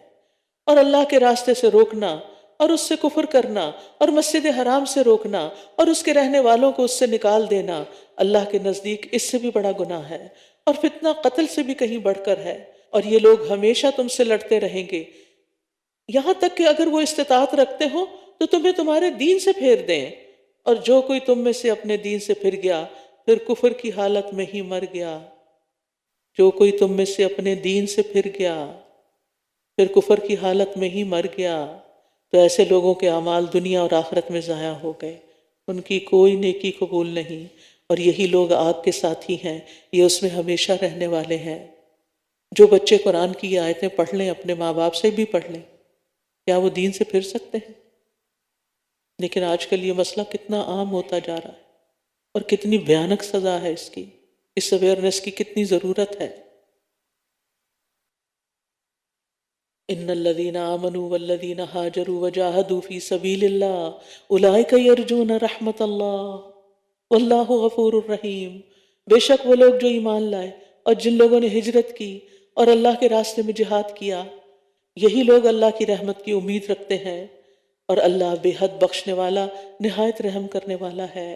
اور اللہ کے راستے سے روکنا اور اس سے کفر کرنا اور مسجد حرام سے روکنا اور اس کے رہنے والوں کو اس سے نکال دینا اللہ کے نزدیک اس سے بھی بڑا گناہ ہے، اور فتنہ قتل سے بھی کہیں بڑھ کر ہے، اور یہ لوگ ہمیشہ تم سے لڑتے رہیں گے، یہاں تک کہ اگر وہ استطاعت رکھتے ہوں تو تمہیں تمہارے دین سے پھیر دیں، اور جو کوئی تم میں سے اپنے دین سے پھر گیا پھر کفر کی حالت میں ہی مر گیا، جو کوئی تم میں سے اپنے دین سے پھر گیا پھر کفر کی حالت میں ہی مر گیا، تو ایسے لوگوں کے اعمال دنیا اور آخرت میں ضائع ہو گئے، ان کی کوئی نیکی قبول نہیں، اور یہی لوگ آگ کے ساتھی ہیں، یہ اس میں ہمیشہ رہنے والے ہیں۔ جو بچے قرآن کی یہ آیتیں پڑھ لیں، اپنے ماں باپ سے بھی پڑھ لیں، کیا وہ دین سے پھر سکتے ہیں؟ لیکن آج کل یہ مسئلہ کتنا عام ہوتا جا رہا ہے، اور کتنی بھیانک سزا ہے اس کی، اس اویئرنیس کی کتنی ضرورت ہے۔ ان الذين آمنوا والذين هاجروا وجاهدوا في سبيل الله اولئك يرجون رحمت اللہ واللہ غفور الرحیم، بے شک وہ لوگ جو ایمان لائے اور جن لوگوں نے ہجرت کی اور اللہ کے راستے میں جہاد کیا، یہی لوگ اللہ کی رحمت کی امید رکھتے ہیں، اور اللہ بے حد بخشنے والا، نہایت رحم کرنے والا ہے۔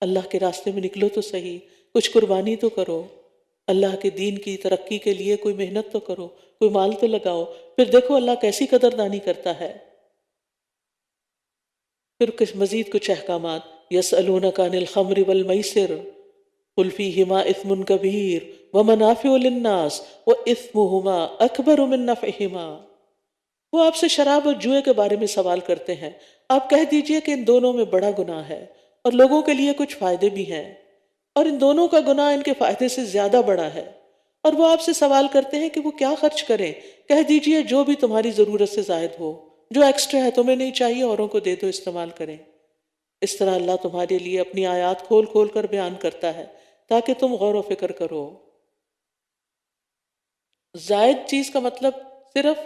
اللہ کے راستے میں نکلو تو صحیح، کچھ قربانی تو کرو، اللہ کے دین کی ترقی کے لیے کوئی محنت تو کرو، کوئی مال تو لگاؤ، پھر دیکھو اللہ کیسی قدردانی کرتا ہے۔ پھر مزید کچھ احکامات، یسألونک عن الخمر والمیسر قل فیہما اثم کبیر ومنافع للناس واثمہما اکبر من نفعہما، وہ آپ سے شراب اور جوئے کے بارے میں سوال کرتے ہیں، آپ کہہ دیجئے کہ ان دونوں میں بڑا گناہ ہے اور لوگوں کے لیے کچھ فائدے بھی ہیں، اور ان دونوں کا گناہ ان کے فائدے سے زیادہ بڑا ہے، اور وہ آپ سے سوال کرتے ہیں کہ وہ کیا خرچ کریں، کہہ دیجئے جو بھی تمہاری ضرورت سے زائد ہو، جو ایکسٹرا ہے تمہیں نہیں چاہیے اوروں کو دے دو، استعمال کریں۔ اس طرح اللہ تمہارے لیے اپنی آیات کھول کھول کر بیان کرتا ہے تاکہ تم غور و فکر کرو۔ زائد چیز کا مطلب صرف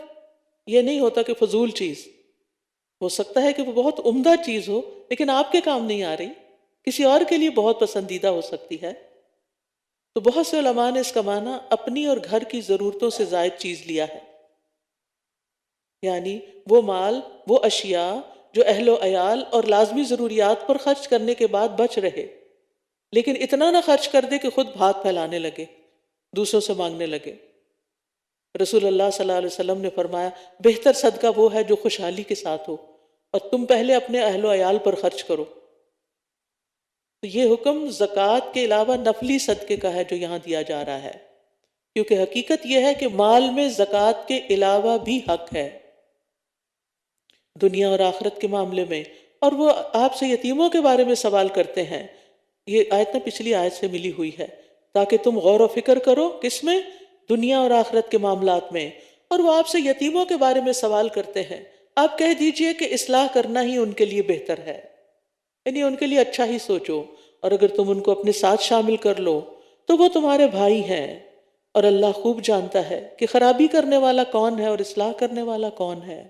یہ نہیں ہوتا کہ فضول چیز، ہو سکتا ہے کہ وہ بہت عمدہ چیز ہو لیکن آپ کے کام نہیں آ رہی، کسی اور کے لیے بہت پسندیدہ ہو سکتی ہے۔ تو بہت سے علماء نے اس کا معنی اپنی اور گھر کی ضرورتوں سے زائد چیز لیا ہے، یعنی وہ مال، وہ اشیاء جو اہل و عیال اور لازمی ضروریات پر خرچ کرنے کے بعد بچ رہے، لیکن اتنا نہ خرچ کر دے کہ خود بھاگ پھیلانے لگے، دوسروں سے مانگنے لگے۔ رسول اللہ صلی اللہ علیہ وسلم نے فرمایا بہتر صدقہ وہ ہے جو خوشحالی کے ساتھ ہو، اور تم پہلے اپنے اہل و عیال پر خرچ کرو۔ تو یہ حکم زکوٰۃ کے علاوہ نفلی صدقے کا ہے جو یہاں دیا جا رہا ہے، کیونکہ حقیقت یہ ہے کہ مال میں زکوٰۃ کے علاوہ بھی حق ہے دنیا اور آخرت کے معاملے میں، اور وہ آپ سے یتیموں کے بارے میں سوال کرتے ہیں۔ یہ آیت نہ پچھلی آیت سے ملی ہوئی ہے، تاکہ تم غور و فکر کرو، کس میں؟ دنیا اور آخرت کے معاملات میں۔ اور وہ آپ سے یتیموں کے بارے میں سوال کرتے ہیں، آپ کہہ دیجئے کہ اصلاح کرنا ہی ان کے لیے بہتر ہے، یعنی ان کے لیے اچھا ہی سوچو، اور اگر تم ان کو اپنے ساتھ شامل کر لو تو وہ تمہارے بھائی ہیں، اور اللہ خوب جانتا ہے کہ خرابی کرنے والا کون ہے اور اصلاح کرنے والا کون ہے۔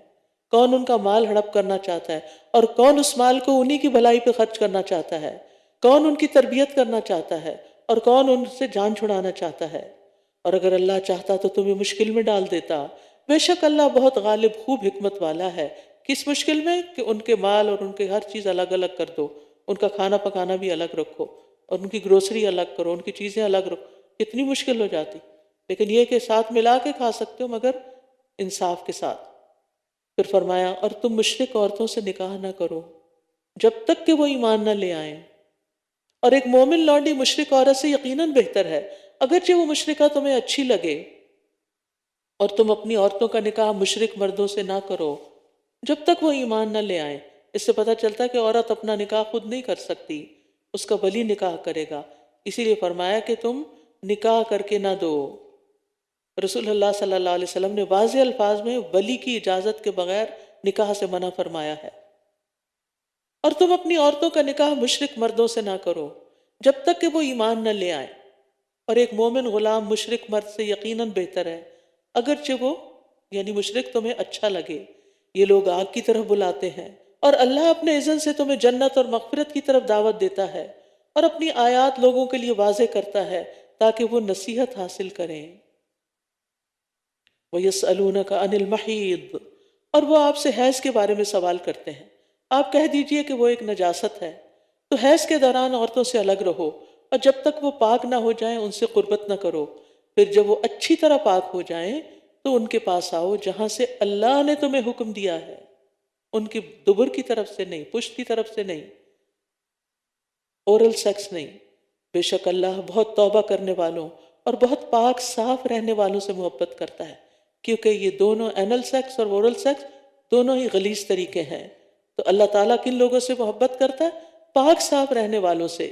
کون ان کا مال ہڑپ کرنا چاہتا ہے اور کون اس مال کو انہی کی بھلائی پہ خرچ کرنا چاہتا ہے، کون ان کی تربیت کرنا چاہتا ہے اور کون ان سے جان چھڑانا چاہتا ہے۔ اور اگر اللہ چاہتا تو تمہیں مشکل میں ڈال دیتا، بے شک اللہ بہت غالب خوب حکمت والا ہے۔ کس مشکل میں؟ کہ ان کے مال اور ان کے ہر چیز الگ الگ کر دو، ان کا کھانا پکانا بھی الگ رکھو اور ان کی گروسری الگ کرو، ان کی چیزیں الگ رکھو، کتنی مشکل ہو جاتی۔ لیکن یہ کہ ساتھ ملا کے کھا سکتے ہو مگر انصاف کے ساتھ۔ پھر فرمایا اور تم مشرک عورتوں سے نکاح نہ کرو جب تک کہ وہ ایمان نہ لے آئیں، اور ایک مومن لونڈی مشرک عورت سے یقیناً بہتر ہے، اگرچہ وہ مشرکہ تمہیں اچھی لگے۔ اور تم اپنی عورتوں کا نکاح مشرک مردوں سے نہ کرو جب تک وہ ایمان نہ لے آئیں۔ اس سے پتہ چلتا ہے کہ عورت اپنا نکاح خود نہیں کر سکتی، اس کا ولی نکاح کرے گا۔ اسی لیے فرمایا کہ تم نکاح کر کے نہ دو۔ رسول اللہ صلی اللہ علیہ وسلم نے واضح الفاظ میں ولی کی اجازت کے بغیر نکاح سے منع فرمایا ہے۔ اور تم اپنی عورتوں کا نکاح مشرک مردوں سے نہ کرو جب تک کہ وہ ایمان نہ لے آئیں، اور ایک مومن غلام مشرک مرد سے یقیناً بہتر ہے، اگرچہ وہ یعنی مشرک تمہیں اچھا لگے۔ یہ لوگ آگ کی طرف بلاتے ہیں اور اللہ اپنے اذن سے تمہیں جنت اور مغفرت کی طرف دعوت دیتا ہے اور اپنی آیات لوگوں کے لیے واضح کرتا ہے تاکہ وہ نصیحت حاصل کریں۔ وَيَسْأَلُونَكَ عَنِ الْمَحِيضِ، اور وہ آپ سے حیض کے بارے میں سوال کرتے ہیں، آپ کہہ دیجئے کہ وہ ایک نجاست ہے، تو حیض کے دوران عورتوں سے الگ رہو، اور جب تک وہ پاک نہ ہو جائیں ان سے قربت نہ کرو، پھر جب وہ اچھی طرح پاک ہو جائیں تو ان کے پاس آؤ جہاں سے اللہ نے تمہیں حکم دیا ہے، ان کی دبر کی طرف سے نہیں، پشت کی طرف سے نہیں، اورل سیکس نہیں۔ بے شک اللہ بہت توبہ کرنے والوں اور بہت پاک صاف رہنے والوں سے محبت کرتا ہے، کیونکہ یہ دونوں اینل سیکس اور اورل سیکس دونوں ہی غلیظ طریقے ہیں۔ تو اللہ تعالیٰ کن لوگوں سے محبت کرتا ہے؟ پاک صاف رہنے والوں سے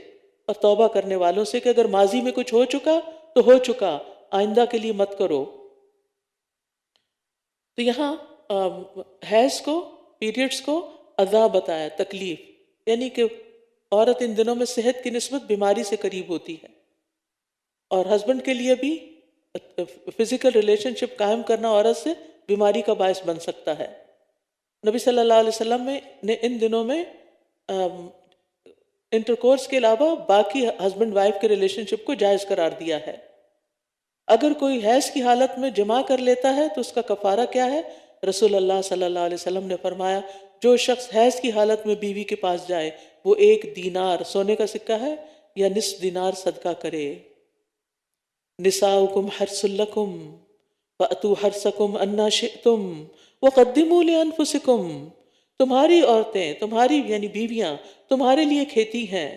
اور توبہ کرنے والوں سے، کہ اگر ماضی میں کچھ ہو چکا تو ہو چکا، آئندہ کے لیے مت کرو۔ تو یہاں حیض کو، پیریڈز کو عذاب بتایا، تکلیف، یعنی کہ عورت ان دنوں میں صحت کی نسبت بیماری سے قریب ہوتی ہے، اور ہسبینڈ کے لیے بھی فزیکل ریلیشن شپ قائم کرنا عورت سے بیماری کا باعث بن سکتا ہے۔ نبی صلی اللہ علیہ وسلم نے ان دنوں میں انٹرکورس کے علاوہ باقی ہسبینڈ وائف کے ریلیشن شپ کو جائز قرار دیا ہے۔ اگر کوئی حیض کی حالت میں جماع کر لیتا ہے تو اس کا کفارہ کیا ہے؟ رسول اللہ صلی اللہ علیہ وسلم نے فرمایا جو شخص حیض کی حالت میں بیوی کے پاس جائے وہ 1 دینار سونے کا سکہ ہے یا نصف دینار صدقہ کرے۔ نساؤکم حرث لکم فأتوا حرثکم انا شئتم وقدموا لانفسکم، تمہاری عورتیں، تمہاری یعنی بیویاں تمہارے لیے کھیتی ہیں۔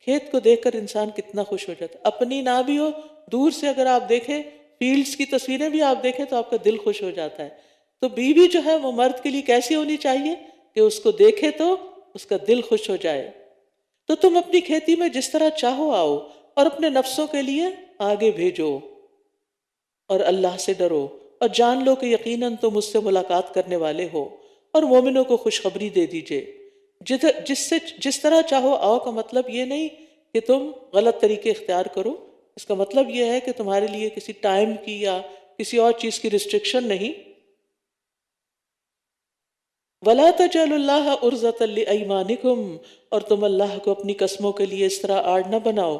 کھیت کو دیکھ کر انسان کتنا خوش ہو جاتا، اپنی نہ بھی ہو، دور سے اگر آپ دیکھیں، فیلڈز کی تصویریں بھی آپ دیکھیں تو آپ کا دل خوش ہو جاتا ہے۔ تو بیوی جو ہے وہ مرد کے لیے کیسی ہونی چاہیے کہ اس کو دیکھے تو اس کا دل خوش ہو جائے۔ تو تم اپنی کھیتی میں جس طرح چاہو آؤ اور اپنے نفسوں کے لیے آگے بھیجو، اور اللہ سے ڈرو اور جان لو کہ یقیناً تم اس سے ملاقات کرنے والے ہو، اور مومنوں کو خوشخبری دے دیجئے۔ جس طرح چاہو آؤ کا مطلب یہ نہیں کہ تم غلط طریقے اختیار کرو، اس کا مطلب یہ ہے کہ تمہارے لیے کسی ٹائم کی یا کسی اور چیز کی ریسٹرکشن نہیں۔ وَلَا تَجْعَلُوا اللَّهَ عُرْضَةً لِأَيْمَانِكُمْ، اور تم اللہ کو اپنی قسموں کے لیے اس طرح آڑ نہ بناؤ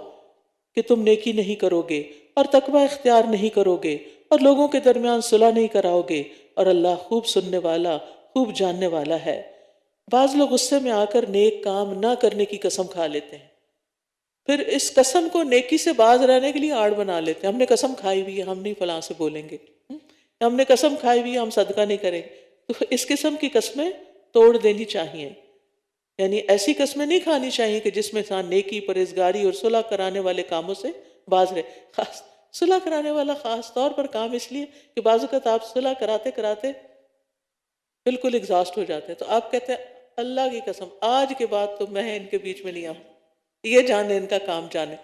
کہ تم نیکی نہیں کرو گے اور تقوی اختیار نہیں کرو گے اور لوگوں کے درمیان صلح نہیں کراؤ گے، اور اللہ خوب سننے والا خوب جاننے والا ہے۔ بعض لوگ غصے میں آ کر نیک کام نہ کرنے کی قسم کھا لیتے ہیں، پھر اس قسم کو نیکی سے باز رہنے کے لیے آڑ بنا لیتے ہیں۔ ہم نے قسم کھائی ہوئی ہے ہم نہیں فلاں سے بولیں گے، ہم نے قسم کھائی ہوئی ہے ہم صدقہ نہیں کریں گے۔ تو اس قسم کی قسمیں توڑ دینی چاہیے، یعنی ایسی قسمیں نہیں کھانی چاہیے کہ جس میں انسان نیکی، پرہیزگاری اور صلح کرانے والے کاموں سے باز رہے۔ خاص صلح کرانے والا خاص طور پر کام اس لیے کہ بعض اوقات آپ صلح کراتے کراتے بالکل ایگزاسٹ ہو جاتے ہیں، تو آپ کہتے ہیں اللہ کی قسم آج کے بعد تو میں ان کے بیچ میں نہیں آؤں، یہ جانے ان کا کام جانے۔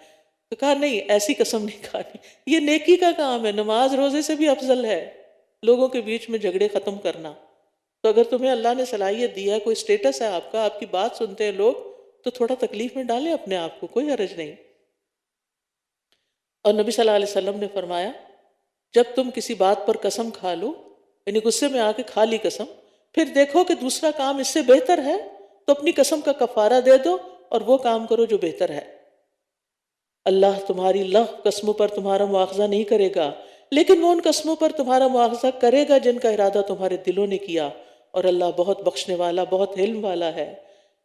تو کہا نہیں، ایسی قسم نہیں کھانی، یہ نیکی کا کام ہے، نماز روزے سے بھی افضل ہے لوگوں کے بیچ میں جھگڑے ختم کرنا۔ تو اگر تمہیں اللہ نے صلاحیت دی ہے، کوئی سٹیٹس ہے آپ کا، آپ کی بات سنتے ہیں لوگ، تو تھوڑا تکلیف میں ڈالیں اپنے آپ کو، کوئی حرج نہیں۔ اور نبی صلی اللہ علیہ وسلم نے فرمایا جب تم کسی بات پر قسم کھا لو، یعنی غصے میں آ کے کھا لی قسم، پھر دیکھو کہ دوسرا کام اس سے بہتر ہے تو اپنی قسم کا کفارہ دے دو اور وہ کام کرو جو بہتر ہے۔ اللہ تمہاری لغو قسموں پر تمہارا مواخذہ نہیں کرے گا، لیکن وہ ان قسموں پر تمہارا مواخذہ کرے گا جن کا ارادہ تمہارے دلوں نے کیا، اور اللہ بہت بخشنے والا، بہت علم والا ہے۔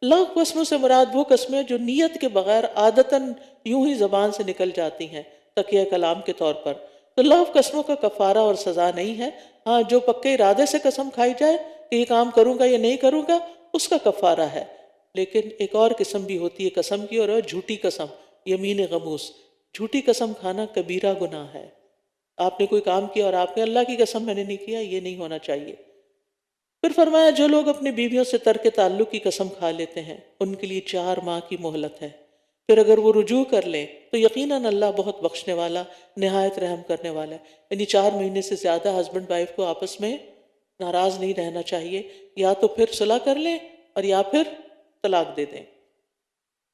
لغو قسموں سے مراد وہ قسمیں جو نیت کے بغیر عادتاً یوں ہی زبان سے نکل جاتی ہیں تکیہ کلام کے طور پر، تو لغو قسموں کا کفارہ اور سزا نہیں ہے۔ ہاں، جو پکے ارادے سے قسم کھائی جائے کہ یہ کام کروں گا یا نہیں کروں گا، اس کا کفارہ ہے۔ لیکن ایک اور قسم بھی ہوتی ہے قسم کی، اور وہ جھوٹی قسم، یمین غموس۔ جھوٹی قسم کھانا کبیرہ گناہ ہے۔ آپ نے کوئی کام کیا اور آپ نے اللہ کی قسم میں نے نہیں کیا، یہ نہیں ہونا چاہیے۔ پھر فرمایا جو لوگ اپنی بیویوں سے ترک تعلق کی قسم کھا لیتے ہیں ان کے لیے 4 ماہ کی مہلت ہے، پھر اگر وہ رجوع کر لیں تو یقیناً اللہ بہت بخشنے والا، نہایت رحم کرنے والا ہے۔ یعنی 4 مہینے سے زیادہ ہسبینڈ وائف کو آپس میں ناراض نہیں رہنا چاہیے، یا تو پھر صلح کر لیں اور یا پھر طلاق دے دیں،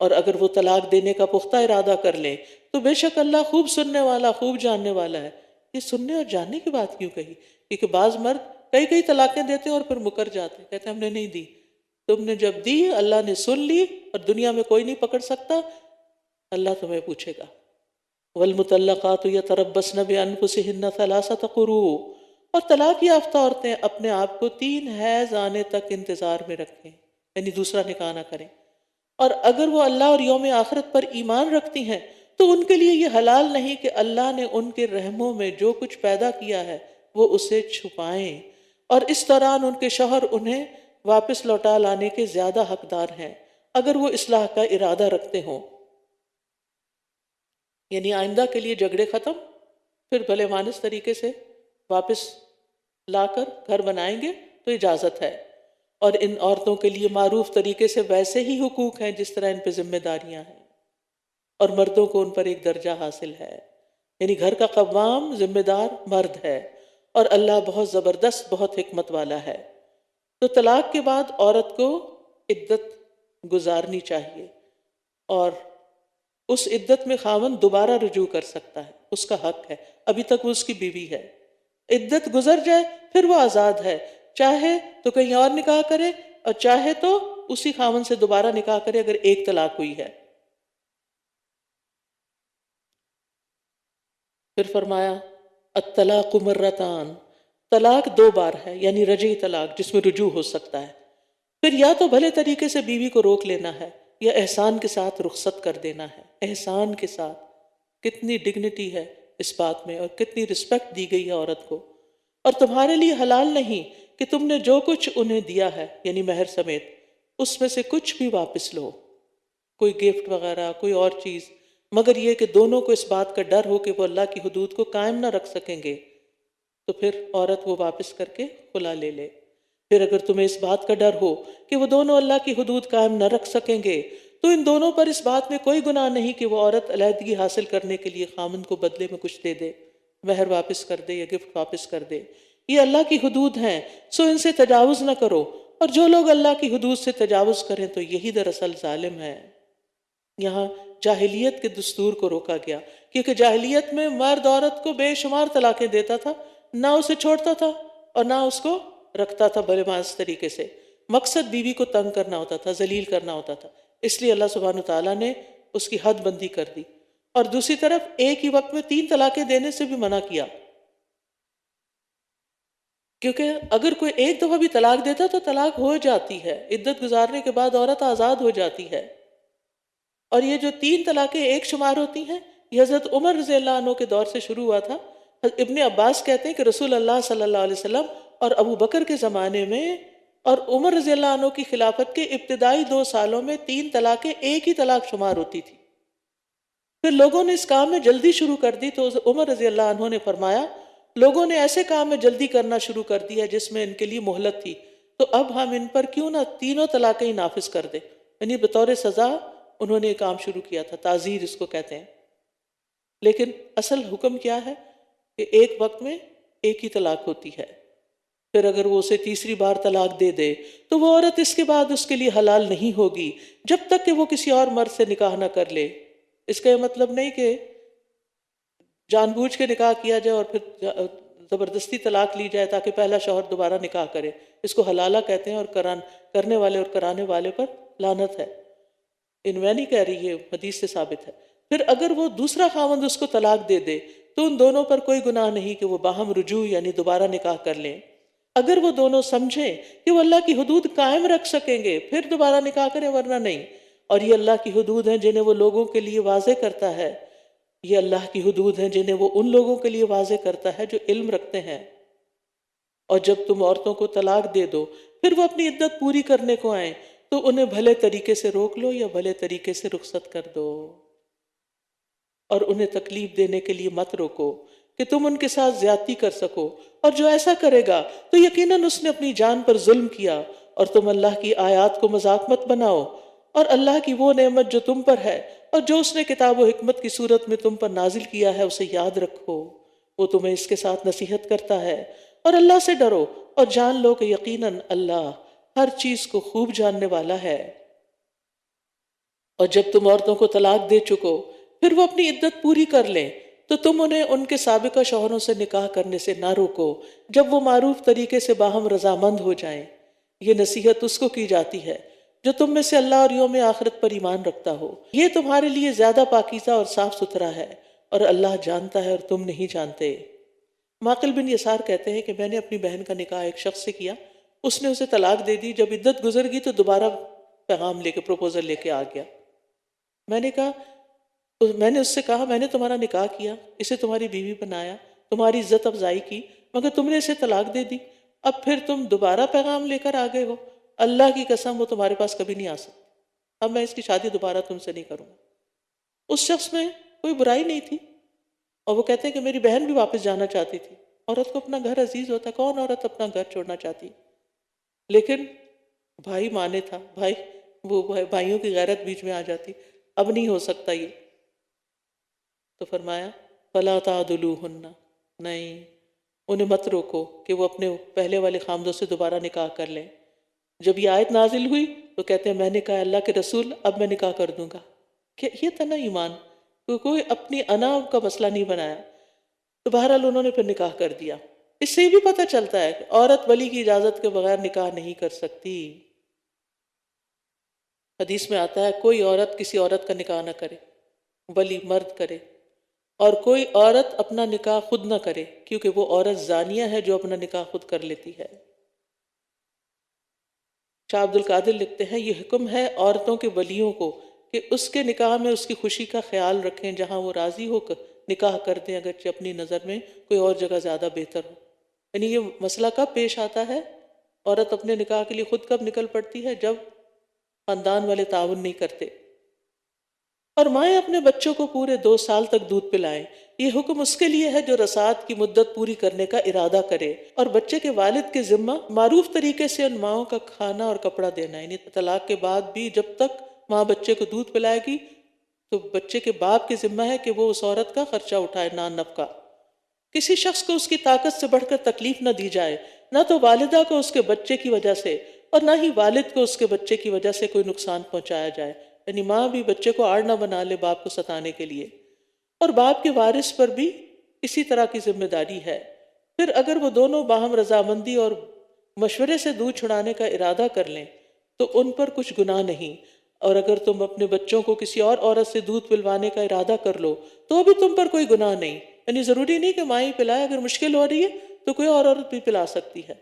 اور اگر وہ طلاق دینے کا پختہ ارادہ کر لیں تو بے شک اللہ خوب سننے والا، خوب جاننے والا ہے۔ یہ سننے اور جاننے کی بات کیوں کہی؟ کیونکہ بعض مرد کئی طلاقیں دیتے ہیں اور پھر مکر جاتے ہیں، کہتے ہیں ہم نے نہیں دی۔ تم نے جب دی اللہ نے سن لی، اور دنیا میں کوئی نہیں پکڑ سکتا، اللہ تمہیں پوچھے گا۔ والمطلقات یتربصن بانفسہن 3 قروء، اور طلاق یافتہ عورتیں اپنے آپ کو 3 حیض آنے تک انتظار میں رکھیں، یعنی دوسرا نکاح نہ کریں، اور اگر وہ اللہ اور یوم آخرت پر ایمان رکھتی ہیں تو ان کے لیے یہ حلال نہیں کہ اللہ نے ان کے رحموں میں جو کچھ پیدا کیا ہے وہ اسے چھپائیں، اور اس دوران ان کے شوہر انہیں واپس لوٹا لانے کے زیادہ حقدار ہیں اگر وہ اصلاح کا ارادہ رکھتے ہوں۔ یعنی آئندہ کے لیے جھگڑے ختم، پھر بھلے مانس طریقے سے واپس لا کر گھر بنائیں گے تو اجازت ہے، اور ان عورتوں کے لیے معروف طریقے سے ویسے ہی حقوق ہیں جس طرح ان پہ ذمہ داریاں ہیں، اور مردوں کو ان پر ایک درجہ حاصل ہے۔ یعنی گھر کا قوام ذمہ دار مرد ہے، اور اللہ بہت زبردست، بہت حکمت والا ہے۔ تو طلاق کے بعد عورت کو عدت گزارنی چاہیے، اور اس عدت میں خاوند دوبارہ رجوع کر سکتا ہے، اس کا حق ہے، ابھی تک وہ اس کی بیوی ہے۔ عدت گزر جائے پھر وہ آزاد ہے، چاہے تو کہیں اور نکاح کرے اور چاہے تو اسی خاوند سے دوبارہ نکاح کرے اگر ایک طلاق ہوئی ہے۔ پھر فرمایا الطلاق مرتان، طلاق 2 بار ہے، یعنی رجعی طلاق جس میں رجوع ہو سکتا ہے۔ پھر یا تو بھلے طریقے سے بیوی کو روک لینا ہے یا احسان کے ساتھ رخصت کر دینا ہے۔ احسان کے ساتھ، کتنی ڈگنیٹی ہے اس بات میں، اور کتنی رسپیکٹ دی گئی ہے عورت کو۔ اور تمہارے لیے حلال نہیں کہ تم نے جو کچھ انہیں دیا ہے یعنی مہر سمیت اس میں سے کچھ بھی واپس لو، کوئی گفٹ وغیرہ، کوئی اور چیز، مگر یہ کہ دونوں کو اس بات کا ڈر ہو کہ وہ اللہ کی حدود کو قائم نہ رکھ سکیں گے، تو پھر عورت وہ واپس کر کے خلا لے لے۔ پھر اگر تمہیں اس بات کا ڈر ہو کہ وہ دونوں اللہ کی حدود قائم نہ رکھ سکیں گے تو ان دونوں پر اس بات میں کوئی گناہ نہیں کہ وہ عورت علیحدگی حاصل کرنے کے لیے خامند کو بدلے میں کچھ دے دے، مہر واپس کر دے یا گفٹ واپس کر دے۔ یہ اللہ کی حدود ہیں، سو ان سے تجاوز نہ کرو، اور جو لوگ اللہ کی حدود سے تجاوز کریں تو یہی دراصل ظالم ہے۔ یہاں جاہلیت کے دستور کو روکا گیا، کیونکہ جاہلیت میں مرد عورت کو بے شمار طلاقیں دیتا تھا، نہ اسے چھوڑتا تھا اور نہ اس کو رکھتا تھا بھلے مانس طریقے سے۔ مقصد بیوی کو تنگ کرنا ہوتا تھا، ذلیل کرنا ہوتا تھا، اس لیے اللہ سبحانہ وتعالیٰ نے اس کی حد بندی کر دی، اور دوسری طرف ایک ہی وقت میں 3 طلاقیں دینے سے بھی منع کیا، کیونکہ اگر کوئی ایک دفعہ بھی طلاق دیتا تو طلاق ہو جاتی ہے، عدت گزارنے کے بعد عورت آزاد ہو جاتی ہے۔ اور یہ جو 3 طلاقیں ایک شمار ہوتی ہیں، یہ حضرت عمر رضی اللہ عنہ کے دور سے شروع ہوا تھا۔ ابن عباس کہتے ہیں کہ رسول اللہ صلی اللہ علیہ وسلم اور ابو بکر کے زمانے میں اور عمر رضی اللہ عنہ کی خلافت کے ابتدائی 2 سالوں میں 3 طلاقیں ایک ہی طلاق شمار ہوتی تھی۔ پھر لوگوں نے اس کام میں جلدی شروع کر دی تو عمر رضی اللہ عنہ نے فرمایا لوگوں نے ایسے کام میں جلدی کرنا شروع کر دیا جس میں ان کے لیے مہلت تھی، تو اب ہم ان پر کیوں نہ 3 طلاقیں ہی نافذ کر دیں۔ یعنی بطور سزا انہوں نے یہ کام شروع کیا تھا، تعزیر اس کو کہتے ہیں۔ لیکن اصل حکم کیا ہے کہ ایک وقت میں ایک ہی طلاق ہوتی ہے، پھر اگر وہ اسے تیسری بار طلاق دے دے تو وہ عورت اس کے بعد اس کے لیے حلال نہیں ہوگی جب تک کہ وہ کسی اور مرد سے نکاح نہ کر لے۔ اس کا یہ مطلب نہیں کہ جان بوجھ کے نکاح کیا جائے اور پھر زبردستی طلاق لی جائے تاکہ پہلا شوہر دوبارہ نکاح کرے، اس کو حلالہ کہتے ہیں، اور کرنے والے اور کرانے والے پر لعنت ہے۔ میں نہیں کہہ رہی، یہ حدیث سے ثابت ہے۔ پھر اگر وہ دوسرا خاوند اس کو طلاق دے دے تو ان دونوں پر کوئی گناہ نہیں کہ وہ باہم رجوع یعنی دوبارہ نکاح کر لیں، اگر وہ دونوں سمجھیں کہ وہ اللہ کی حدود قائم رکھ سکیں گے پھر دوبارہ نکاح کریں، ورنہ نہیں۔ اور یہ اللہ کی حدود ہیں جنہیں وہ لوگوں کے لیے واضح کرتا ہے، یہ اللہ کی حدود ہیں جنہیں وہ ان لوگوں کے لیے واضح کرتا ہے جو علم رکھتے ہیں۔ اور جب تم عورتوں کو طلاق دے دو پھر وہ اپنی عدت پوری کرنے کو آئیں تو انہیں بھلے طریقے سے روک لو یا بھلے طریقے سے رخصت کر دو، اور انہیں تکلیف دینے کے لیے مت روکو کہ تم ان کے ساتھ زیادتی کر سکو، اور جو ایسا کرے گا تو یقیناً اس نے اپنی جان پر ظلم کیا۔ اور تم اللہ کی آیات کو مذاق مت بناؤ، اور اللہ کی وہ نعمت جو تم پر ہے اور جو اس نے کتاب و حکمت کی صورت میں تم پر نازل کیا ہے اسے یاد رکھو، وہ تمہیں اس کے ساتھ نصیحت کرتا ہے۔ اور اللہ سے ڈرو اور جان لو کہ یقیناً اللہ ہر چیز کو خوب جاننے والا ہے۔ اور جب تم عورتوں کو طلاق دے چکو پھر وہ اپنی عدت پوری کر لیں تو تم انہیں ان کے سابقہ شوہروں سے نکاح کرنے سے نہ روکو جب وہ معروف طریقے سے باہم رضامند ہو جائیں۔ یہ نصیحت اس کو کی جاتی ہے جو تم میں سے اللہ اور یوم آخرت پر ایمان رکھتا ہو، یہ تمہارے لیے زیادہ پاکیزہ اور صاف ستھرا ہے، اور اللہ جانتا ہے اور تم نہیں جانتے۔ معقل بن یسار کہتے ہیں کہ میں نے اپنی بہن کا نکاح ایک شخص سے کیا، اس نے اسے طلاق دے دی، جب عدت گزر گئی تو دوبارہ پیغام لے کے پروپوزل لے کے آ گیا۔ میں نے اس سے کہا میں نے تمہارا نکاح کیا، اسے تمہاری بیوی بنایا، تمہاری عزت افزائی کی، مگر تم نے اسے طلاق دے دی، اب پھر تم دوبارہ پیغام لے کر آ گئے ہو، اللہ کی قسم وہ تمہارے پاس کبھی نہیں آ سکتا، اب میں اس کی شادی دوبارہ تم سے نہیں کروں گا۔ اس شخص میں کوئی برائی نہیں تھی، اور وہ کہتے ہیں کہ میری بہن بھی واپس جانا چاہتی تھی۔ عورت کو اپنا گھر عزیز ہوتا ہے، کون عورت اپنا گھر چھوڑنا چاہتی، لیکن بھائی مانے تھا، بھائیوں کی غیرت بیچ میں آ جاتی، اب نہیں ہو سکتا یہ، تو فرمایا فَلَا تَعْضُلُوهُنَّ، نہیں انہیں مت روکو کہ وہ اپنے پہلے والے خامدوں سے دوبارہ نکاح کر لیں۔ جب یہ آیت نازل ہوئی تو کہتے ہیں میں نے کہا اللہ کے رسول اب میں نکاح کر دوں گا، کہ یہ تھا نا ایمان، کوئی اپنی انا کا مسئلہ نہیں بنایا۔ تو بہرحال انہوں نے پھر نکاح کر دیا۔ اس سے یہ بھی پتہ چلتا ہے کہ عورت ولی کی اجازت کے بغیر نکاح نہیں کر سکتی۔ حدیث میں آتا ہے کوئی عورت کسی عورت کا نکاح نہ کرے، ولی مرد کرے، اور کوئی عورت اپنا نکاح خود نہ کرے، کیونکہ وہ عورت زانیہ ہے جو اپنا نکاح خود کر لیتی ہے۔ شاہ عبد القادر لکھتے ہیں یہ حکم ہے عورتوں کے ولیوں کو کہ اس کے نکاح میں اس کی خوشی کا خیال رکھیں، جہاں وہ راضی ہو کر نکاح کر دیں، اگرچہ اپنی نظر میں کوئی اور جگہ زیادہ بہتر ہو۔ یعنی یہ مسئلہ کب پیش آتا ہے؟ عورت اپنے نکاح کے لیے خود کب نکل پڑتی ہے؟ جب خاندان والے تعاون نہیں کرتے۔ اور مائیں اپنے بچوں کو پورے 2 سال تک دودھ پلائیں، یہ حکم اس کے لیے ہے جو رضاعت کی مدت پوری کرنے کا ارادہ کرے، اور بچے کے والد کے ذمہ معروف طریقے سے ان ماؤں کا کھانا اور کپڑا دینا، یعنی طلاق کے بعد بھی جب تک ماں بچے کو دودھ پلائے گی تو بچے کے باپ کے ذمہ ہے کہ وہ اس عورت کا خرچہ اٹھائے، نان نفقہ۔ کسی شخص کو اس کی طاقت سے بڑھ کر تکلیف نہ دی جائے، نہ تو والدہ کو اس کے بچے کی وجہ سے اور نہ ہی والد کو اس کے بچے کی وجہ سے کوئی نقصان پہنچایا جائے، یعنی ماں بھی بچے کو آڑ نہ بنا لے باپ کو ستانے کے لیے، اور باپ کے وارث پر بھی اسی طرح کی ذمہ داری ہے۔ پھر اگر وہ دونوں باہم رضامندی اور مشورے سے دودھ چھڑانے کا ارادہ کر لیں تو ان پر کچھ گناہ نہیں، اور اگر تم اپنے بچوں کو کسی اور عورت سے دودھ پلوانے کا ارادہ کر لو تو بھی تم پر کوئی گناہ نہیں، یعنی ضروری نہیں کہ ماں ہی پلائے، اگر مشکل ہو رہی ہے تو کوئی اور عورت بھی پلا سکتی ہے۔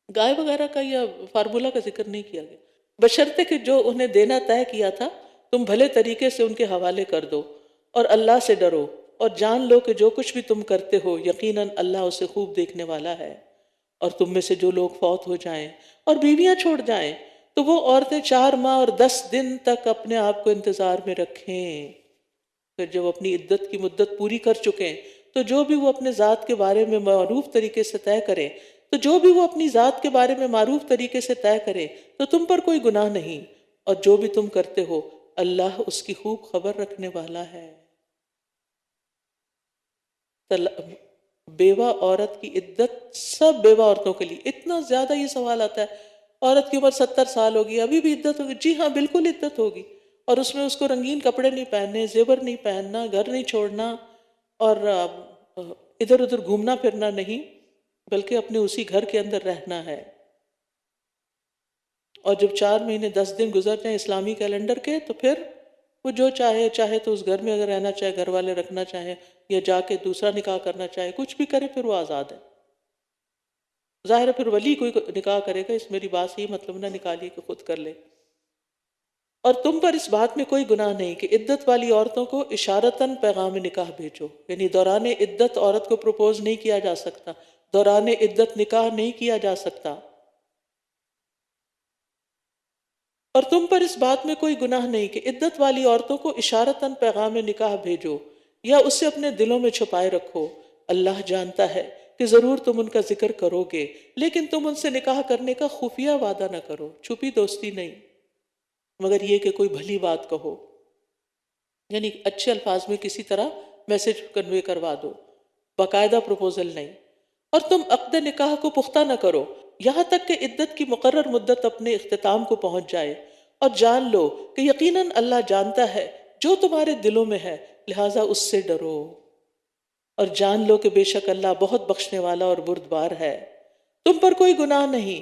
گائے وغیرہ کا یا فارمولا کا ذکر نہیں کیا گیا، بشرطے کہ جو انہیں دینا طے کیا تھا تم بھلے طریقے سے ان کے حوالے کر دو، اور اللہ سے ڈرو اور جان لو کہ جو کچھ بھی تم کرتے ہو یقیناً اللہ اسے خوب دیکھنے والا ہے۔ اور تم میں سے جو لوگ فوت ہو جائیں اور بیویاں چھوڑ جائیں تو وہ عورتیں 4 ماہ اور 10 دن تک اپنے آپ کو انتظار میں رکھیں، پھر جب اپنی عدت کی مدت پوری کر چکیں تو جو بھی وہ اپنے ذات کے بارے میں معروف طریقے سے طے کریں تو تم پر کوئی گناہ نہیں، اور جو بھی تم کرتے ہو اللہ اس کی خوب خبر رکھنے والا ہے۔ بیوہ عورت کی عدت سب بیوہ عورتوں کے لیے اتنا زیادہ یہ سوال آتا ہے، عورت کی عمر 70 سال ہوگی ابھی بھی عدت ہوگی؟ جی ہاں بالکل عدت ہوگی، اور اس میں اس کو رنگین کپڑے نہیں پہننے، زیور نہیں پہننا، گھر نہیں چھوڑنا، اور ادھر ادھر گھومنا پھرنا نہیں، بلکہ اپنے اسی گھر کے اندر رہنا ہے۔ اور جب 4 مہینے 10 دن گزر جائیں اسلامی کیلنڈر کے، تو پھر وہ جو چاہے تو اس گھر میں اگر رہنا چاہے، گھر والے رکھنا چاہیں، یا جا کے دوسرا نکاح کرنا چاہے، کچھ بھی کرے، پھر وہ آزاد ہے۔ ظاہر ہے پھر ولی کوئی نکاح کرے گا، اس میری بات سے یہ مطلب نہ نکالیے کہ خود کر لے۔ اور تم پر اس بات میں کوئی گناہ نہیں کہ عدت والی عورتوں کو اشارتاً پیغام نکاح بھیجو، یعنی دوران عدت عورت کو پروپوز نہیں کیا جا سکتا، دوران عدت نکاح نہیں کیا جا سکتا۔ اور تم پر اس بات میں کوئی گناہ نہیں کہ عدت والی عورتوں کو اشارتاً پیغام نکاح بھیجو یا اسے اپنے دلوں میں چھپائے رکھو۔ اللہ جانتا ہے کہ ضرور تم ان کا ذکر کرو گے، لیکن تم ان سے نکاح کرنے کا خفیہ وعدہ نہ کرو، چھپی دوستی نہیں، مگر یہ کہ کوئی بھلی بات کہو، یعنی اچھے الفاظ میں کسی طرح میسج کنوے کروا دو، باقاعدہ پروپوزل نہیں۔ اور تم عقد نکاح کو پختہ نہ کرو یہاں تک کہ عدت کی مقرر مدت اپنے اختتام کو پہنچ جائے، اور جان لو کہ یقیناً اللہ جانتا ہے جو تمہارے دلوں میں ہے، لہٰذا اس سے ڈرو، اور جان لو کہ بے شک اللہ بہت بخشنے والا اور بردبار ہے۔ تم پر کوئی گناہ نہیں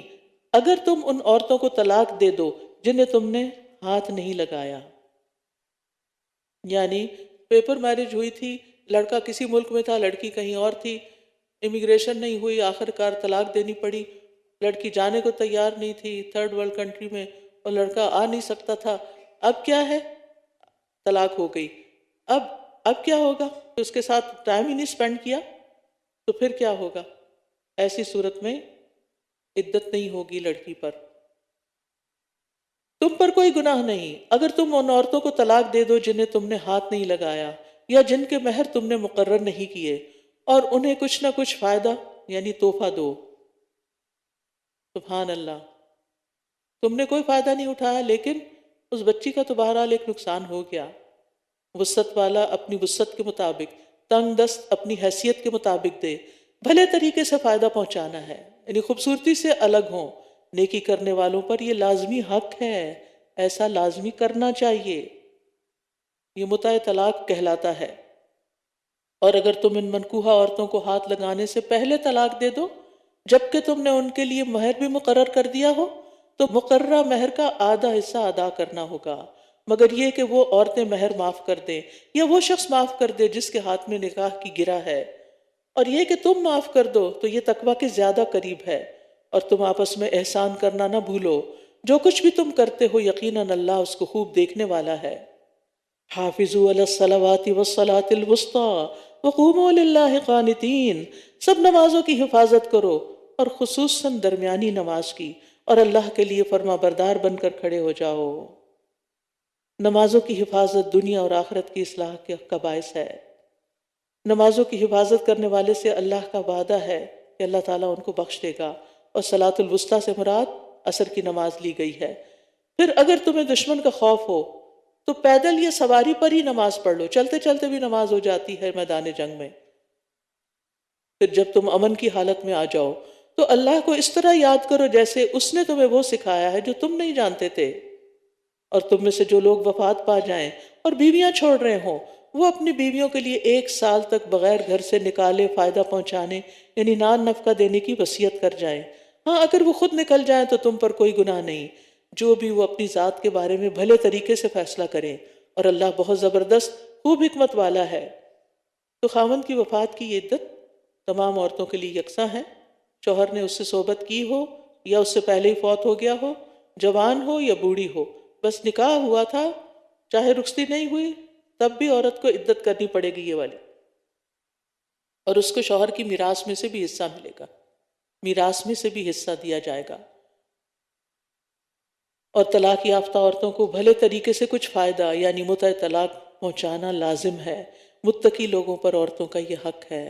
اگر تم ان عورتوں کو طلاق دے دو جنہیں تم نے ہاتھ نہیں لگایا، یعنی پیپر میرج ہوئی تھی، لڑکا کسی ملک میں تھا، لڑکی کہیں اور تھی، امیگریشن نہیں ہوئی، آخر کار طلاق دینی پڑی، لڑکی جانے کو تیار نہیں تھی تھرڈ ورلڈ کنٹری میں، اور لڑکا آ نہیں سکتا تھا۔ اب کیا ہے؟ طلاق ہو گئی۔ اب کیا ہوگا؟ اس کے ساتھ ٹائم ہی نہیں سپینڈ کیا تو پھر کیا ہوگا؟ ایسی صورت میں عدت نہیں ہوگی لڑکی پر۔ تم پر کوئی گناہ نہیں اگر تم ان عورتوں کو طلاق دے دو جنہیں تم نے ہاتھ نہیں لگایا یا جن کے مہر تم نے مقرر نہیں کیے، اور انہیں کچھ نہ کچھ فائدہ یعنی تحفہ دو۔ سبحان اللہ، تم نے کوئی فائدہ نہیں اٹھایا، لیکن اس بچی کا تو بہرحال ایک نقصان ہو گیا۔ وسعت والا اپنی وسعت کے مطابق، تنگ دست اپنی حیثیت کے مطابق دے، بھلے طریقے سے فائدہ پہنچانا ہے، یعنی خوبصورتی سے الگ ہوں۔ نیکی کرنے والوں پر یہ لازمی حق ہے، ایسا لازمی کرنا چاہیے، یہ متع طلاق کہلاتا ہے۔ اور اگر تم ان منکوحہ عورتوں کو ہاتھ لگانے سے پہلے طلاق دے دو جبکہ تم نے ان کے لیے مہر بھی مقرر کر دیا ہو، تو مقررہ مہر کا آدھا حصہ ادا کرنا ہوگا، مگر یہ کہ وہ عورتیں مہر معاف کر دیں یا وہ شخص معاف کر دے جس کے ہاتھ میں نکاح کی گرہ ہے، اور یہ کہ تم معاف کر دو تو یہ تقویٰ کے زیادہ قریب ہے۔ اور تم آپس میں احسان کرنا نہ بھولو، جو کچھ بھی تم کرتے ہو یقیناً اللہ اس کو خوب دیکھنے والا ہے۔ حافظوا علی الصلوات والصلاة الوسطی وقوموا للہ قانتین، سب نمازوں کی حفاظت کرو اور خصوصاً درمیانی نماز کی، اور اللہ کے لیے فرما بردار بن کر کھڑے ہو جاؤ۔ نمازوں کی حفاظت دنیا اور آخرت کی اصلاح کا باعث ہے۔ نمازوں کی حفاظت کرنے والے سے اللہ کا وعدہ ہے کہ اللہ تعالیٰ ان کو بخش دے گا، اور صلاۃ الوسطیٰ سے مراد عصر کی نماز لی گئی ہے۔ پھر اگر تمہیں دشمن کا خوف ہو تو پیدل یا سواری پر ہی نماز پڑھ لو، چلتے چلتے بھی نماز ہو جاتی ہے میدان جنگ میں۔ پھر جب تم امن کی حالت میں آ جاؤ تو اللہ کو اس طرح یاد کرو جیسے اس نے تمہیں وہ سکھایا ہے جو تم نہیں جانتے تھے، اور تم میں سے جو لوگ وفات پا جائیں اور بیویاں چھوڑ رہے ہوں، وہ اپنی بیویوں کے لیے 1 سال تک بغیر گھر سے نکالے فائدہ پہنچانے یعنی نان نفقہ دینے کی وصیت کر جائیں۔ ہاں اگر وہ خود نکل جائیں تو تم پر کوئی گناہ نہیں، جو بھی وہ اپنی ذات کے بارے میں بھلے طریقے سے فیصلہ کریں، اور اللہ بہت زبردست خوب حکمت والا ہے۔ تو خاوند کی وفات کی یہ عدت تمام عورتوں کے لیے یکساں ہے، شوہر نے اس سے صحبت کی ہو یا اس سے پہلے ہی فوت ہو گیا ہو، جوان ہو یا بوڑھی ہو، بس نکاح ہوا تھا، چاہے رخصتی نہیں ہوئی تب بھی عورت کو عدت کرنی پڑے گی یہ والی، اور اس کو شوہر کی میراث میں سے بھی حصہ ملے گا، میراث میں سے بھی حصہ دیا جائے گا۔ اور طلاق یافتہ عورتوں کو بھلے طریقے سے کچھ فائدہ یعنی متع طلاق پہنچانا لازم ہے، متقی لوگوں پر عورتوں کا یہ حق ہے۔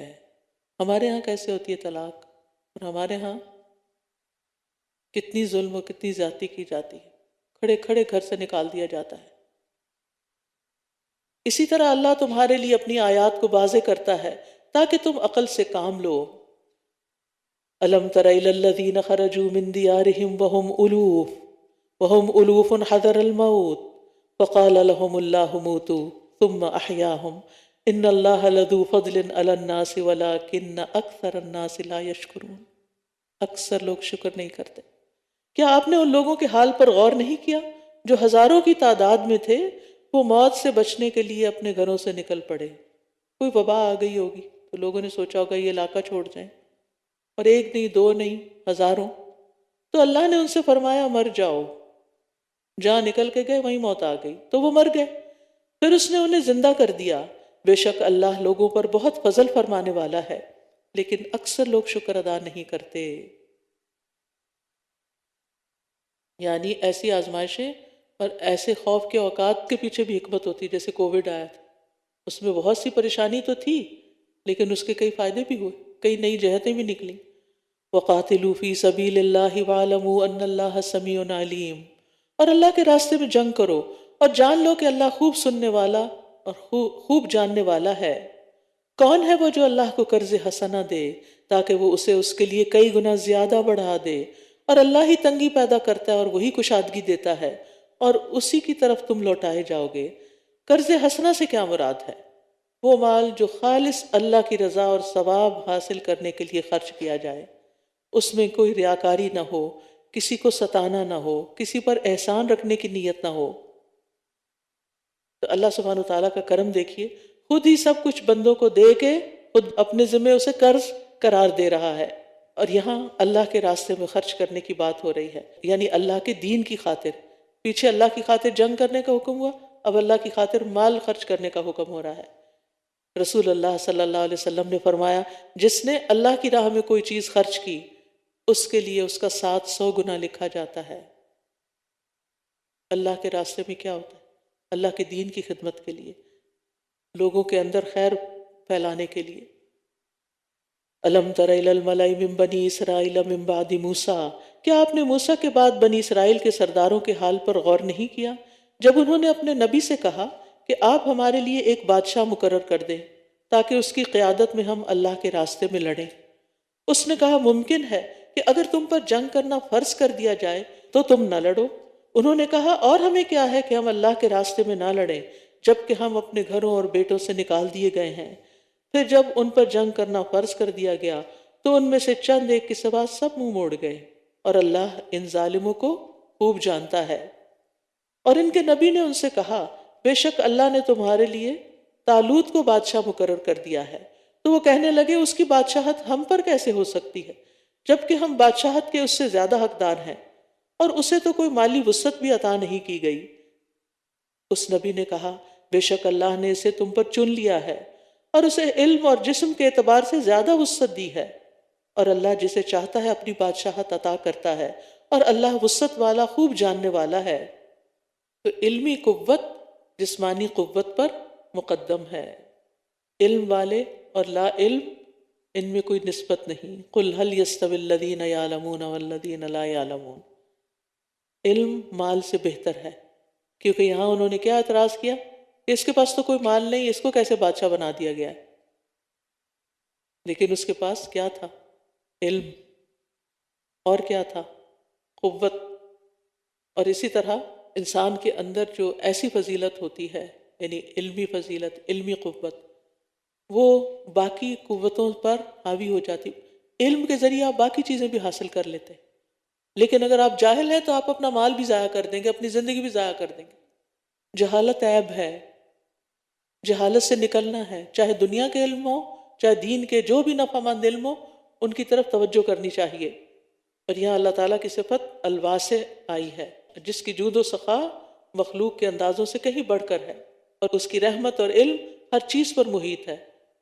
ہمارے ہاں کیسے ہوتی ہے طلاق، اور ہمارے ہاں کتنی ظلم و کتنی زیادتی کی جاتی ہے، کھڑے کھڑے گھر سے نکال دیا جاتا ہے۔ اسی طرح اللہ تمہارے لیے اپنی آیات کو واضح کرتا ہے تاکہ تم عقل سے کام لو۔ أَلَمْ تَرَ إِلَى الَّذِينَ خَرَجُوا مِنْ دِيَارِهِمْ وَهُمْ أُلُوفٌ حَذَرَ الْمَوْتِ فَقَالَ لَهُمُ اللَّهُ مُوتُوا ثُمَّ أَحْيَاهُمْ ان اللہ لذو فضل علی الناس ولکن اکثر الناس لا یشکرون، اکثر لوگ شکر نہیں کرتے۔ کیا آپ نے ان لوگوں کے حال پر غور نہیں کیا جو ہزاروں کی تعداد میں تھے؟ وہ موت سے بچنے کے لیے اپنے گھروں سے نکل پڑے۔ کوئی وبا آ گئی ہوگی تو لوگوں نے سوچا ہوگا یہ علاقہ چھوڑ جائیں، اور ایک نہیں، دو نہیں، ہزاروں۔ تو اللہ نے ان سے فرمایا مر جاؤ، جہاں نکل کے گئے وہیں موت آ گئی تو وہ مر گئے۔ پھر اس نے انہیں زندہ کر دیا۔ بے شک اللہ لوگوں پر بہت فضل فرمانے والا ہے، لیکن اکثر لوگ شکر ادا نہیں کرتے۔ یعنی ایسی آزمائشیں اور ایسے خوف کے اوقات کے پیچھے بھی حکمت ہوتی، جیسے کووڈ آیا تھا، اس میں بہت سی پریشانی تو تھی، لیکن اس کے کئی فائدے بھی ہوئے، کئی نئی جہتیں بھی نکلیں۔ وَقَاتِلُوا فِي سَبِيلِ اللَّهِ وَاعْلَمُوا أَنَّ اللَّهَ سَمِيعٌ عَلِيمٌ، اور اللہ کے راستے میں جنگ کرو اور جان لو کہ اللہ خوب سننے والا اور خوب جاننے والا ہے۔ کون ہے وہ جو اللہ کو قرض حسنہ دے تاکہ وہ اسے اس کے لیے کئی گنا زیادہ بڑھا دے؟ اور اللہ ہی تنگی پیدا کرتا ہے اور وہی کشادگی دیتا ہے، اور اسی کی طرف تم لوٹائے جاؤ گے۔ قرض حسنہ سے کیا مراد ہے؟ وہ مال جو خالص اللہ کی رضا اور ثواب حاصل کرنے کے لیے خرچ کیا جائے، اس میں کوئی ریاکاری نہ ہو، کسی کو ستانا نہ ہو، کسی پر احسان رکھنے کی نیت نہ ہو۔ تو اللہ سبحانہ وتعالیٰ کا کرم دیکھیے، خود ہی سب کچھ بندوں کو دے کے خود اپنے ذمے اسے قرض قرار دے رہا ہے، اور یہاں اللہ کے راستے میں خرچ کرنے کی بات ہو رہی ہے، یعنی اللہ کے دین کی خاطر۔ پیچھے اللہ کی خاطر جنگ کرنے کا حکم ہوا، اب اللہ کی خاطر مال خرچ کرنے کا حکم ہو رہا ہے۔ رسول اللہ صلی اللہ علیہ وسلم نے فرمایا، جس نے اللہ کی راہ میں کوئی چیز خرچ کی، اس کے لیے اس کا 700 گنا لکھا جاتا ہے۔ اللہ کے راستے میں کیا ہوتا ہے؟ اللہ کے دین کی خدمت کے لیے، لوگوں کے اندر خیر پھیلانے کے لیے۔ الم تر الی الملأ من بنی اسرائیل من بعد موسیٰ، کیا آپ نے موسیٰ کے بعد بنی اسرائیل کے سرداروں کے حال پر غور نہیں کیا جب انہوں نے اپنے نبی سے کہا کہ آپ ہمارے لیے ایک بادشاہ مقرر کر دیں تاکہ اس کی قیادت میں ہم اللہ کے راستے میں لڑیں۔ اس نے کہا ممکن ہے کہ اگر تم پر جنگ کرنا فرض کر دیا جائے تو تم نہ لڑو۔ انہوں نے کہا اور ہمیں کیا ہے کہ ہم اللہ کے راستے میں نہ لڑیں جبکہ ہم اپنے گھروں اور بیٹوں سے نکال دیے گئے ہیں۔ پھر جب ان پر جنگ کرنا فرض کر دیا گیا تو ان میں سے چند ایک کے سوا سب منہ موڑ گئے، اور اللہ ان ظالموں کو خوب جانتا ہے۔ اور ان کے نبی نے ان سے کہا بے شک اللہ نے تمہارے لیے طالوت کو بادشاہ مقرر کر دیا ہے۔ تو وہ کہنے لگے اس کی بادشاہت ہم پر کیسے ہو سکتی ہے جبکہ ہم بادشاہت کے اس سے زیادہ حقدار ہیں، اور اسے تو کوئی مالی وسعت بھی عطا نہیں کی گئی۔ اس نبی نے کہا بے شک اللہ نے اسے تم پر چن لیا ہے اور اسے علم اور جسم کے اعتبار سے زیادہ وسعت دی ہے، اور اللہ جسے چاہتا ہے اپنی بادشاہت عطا کرتا ہے، اور اللہ وسعت والا خوب جاننے والا ہے۔ تو علمی قوت جسمانی قوت پر مقدم ہے۔ علم والے اور لا علم، ان میں کوئی نسبت نہیں۔ قل هل يستوي الذين يعلمون والذين لا يعلمون۔ علم مال سے بہتر ہے، کیونکہ یہاں انہوں نے کیا اعتراض کیا کہ اس کے پاس تو کوئی مال نہیں، اس کو کیسے بادشاہ بنا دیا گیا ہے؟ لیکن اس کے پاس کیا تھا؟ علم۔ اور کیا تھا؟ قوت۔ اور اسی طرح انسان کے اندر جو ایسی فضیلت ہوتی ہے، یعنی علمی فضیلت، علمی قوت، وہ باقی قوتوں پر حاوی ہو جاتی۔ علم کے ذریعے آپ باقی چیزیں بھی حاصل کر لیتے ہیں، لیکن اگر آپ جاہل ہیں تو آپ اپنا مال بھی ضائع کر دیں گے، اپنی زندگی بھی ضائع کر دیں گے۔ جہالت عیب ہے، جہالت سے نکلنا ہے، چاہے دنیا کے علم ہو چاہے دین کے جو بھی نفع مند علم ہو، ان کی طرف توجہ کرنی چاہیے۔ اور یہاں اللہ تعالیٰ کی صفت الواسع آئی ہے، جس کی جود و سخا مخلوق کے اندازوں سے کہیں بڑھ کر ہے، اور اس کی رحمت اور علم ہر چیز پر محیط ہے،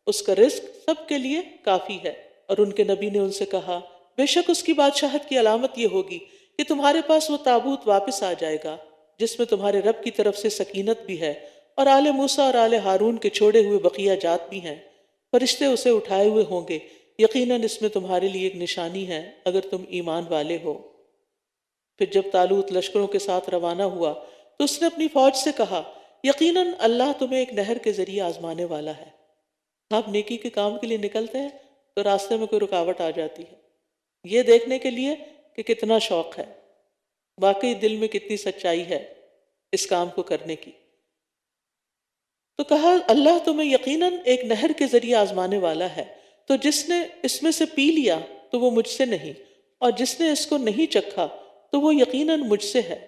اس کا رزق سب کے لیے کافی ہے۔ اور ان کے نبی نے ان سے کہا بے شک اس کی بادشاہت کی علامت یہ ہوگی کہ تمہارے پاس وہ تابوت واپس آ جائے گا جس میں تمہارے رب کی طرف سے سکینت بھی ہے، اور آل موسیٰ اور آل ہارون کے چھوڑے ہوئے بقیہ جات بھی ہیں۔ فرشتے اسے اٹھائے ہوئے ہوں گے، یقیناً اس میں تمہارے لیے ایک نشانی ہے اگر تم ایمان والے ہو۔ پھر جب طالوت لشکروں کے ساتھ روانہ ہوا تو اس نے اپنی فوج سے کہا یقیناً اللہ تمہیں ایک نہر کے ذریعے آزمانے والا ہے۔ آپ نیکی کے کام کے لیے نکلتے ہیں تو راستے میں کوئی رکاوٹ آ جاتی ہے، یہ دیکھنے کے لیے کہ کتنا شوق ہے، واقعی دل میں کتنی سچائی ہے اس کام کو کرنے کی۔ تو کہا اللہ تمہیں یقیناً ایک نہر کے ذریعے آزمانے والا ہے، تو جس نے اس میں سے پی لیا تو وہ مجھ سے نہیں، اور جس نے اس کو نہیں چکھا تو وہ یقیناً مجھ سے ہے،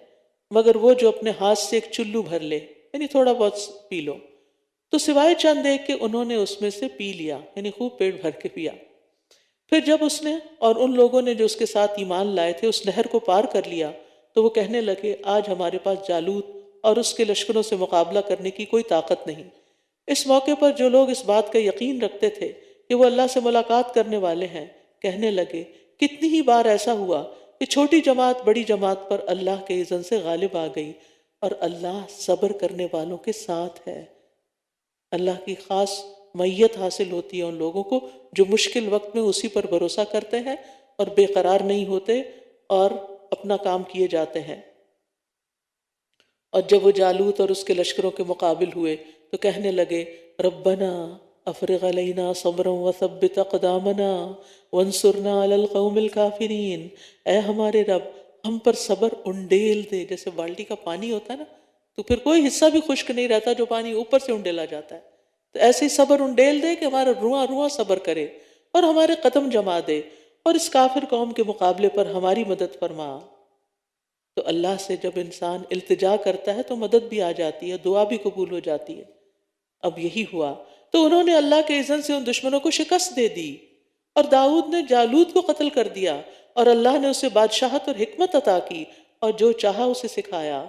مگر وہ جو اپنے ہاتھ سے ایک چلو بھر لے، یعنی تھوڑا بہت پی لو۔ تو سوائے چند ایک کہ انہوں نے اس میں سے پی لیا، یعنی خوب پیٹ بھر کے پیا۔ پھر جب اس نے اور ان لوگوں نے جو اس کے ساتھ ایمان لائے تھے اس نہر کو پار کر لیا، تو وہ کہنے لگے آج ہمارے پاس جالوت اور اس کے لشکروں سے مقابلہ کرنے کی کوئی طاقت نہیں۔ اس موقع پر جو لوگ اس بات کا یقین رکھتے تھے کہ وہ اللہ سے ملاقات کرنے والے ہیں، کہنے لگے کتنی ہی بار ایسا ہوا کہ چھوٹی جماعت بڑی جماعت پر اللہ کے اذن سے غالب آ گئی، اور اللہ صبر کرنے والوں کے ساتھ ہے۔ اللہ کی خاص معیت حاصل ہوتی ہے ان لوگوں کو جو مشکل وقت میں اسی پر بھروسہ کرتے ہیں اور بے قرار نہیں ہوتے اور اپنا کام کیے جاتے ہیں۔ اور جب وہ جالوت اور اس کے لشکروں کے مقابل ہوئے تو کہنے لگے ربنا افرغ علینا صبرا وثبت اقدامنا وانصرنا علی القوم الکافرین، اے ہمارے رب ہم پر صبر انڈیل دے۔ جیسے بالٹی کا پانی ہوتا ہے نا، تو پھر کوئی حصہ بھی خشک نہیں رہتا جو پانی اوپر سے انڈیلا جاتا ہے، تو ایسے ہی صبر انڈیل دے کہ ہمارا رواں رواں صبر کرے اور ہمارے قدم جما دے، اور اس کافر قوم کے مقابلے پر ہماری مدد فرما۔ تو اللہ سے جب انسان التجا کرتا ہے تو مدد بھی آ جاتی ہے، دعا بھی قبول ہو جاتی ہے۔ اب یہی ہوا، تو انہوں نے اللہ کے اذن سے ان دشمنوں کو شکست دے دی، اور داؤد نے جالوت کو قتل کر دیا، اور اللہ نے اسے بادشاہت اور حکمت عطا کی، اور جو چاہا اسے سکھایا۔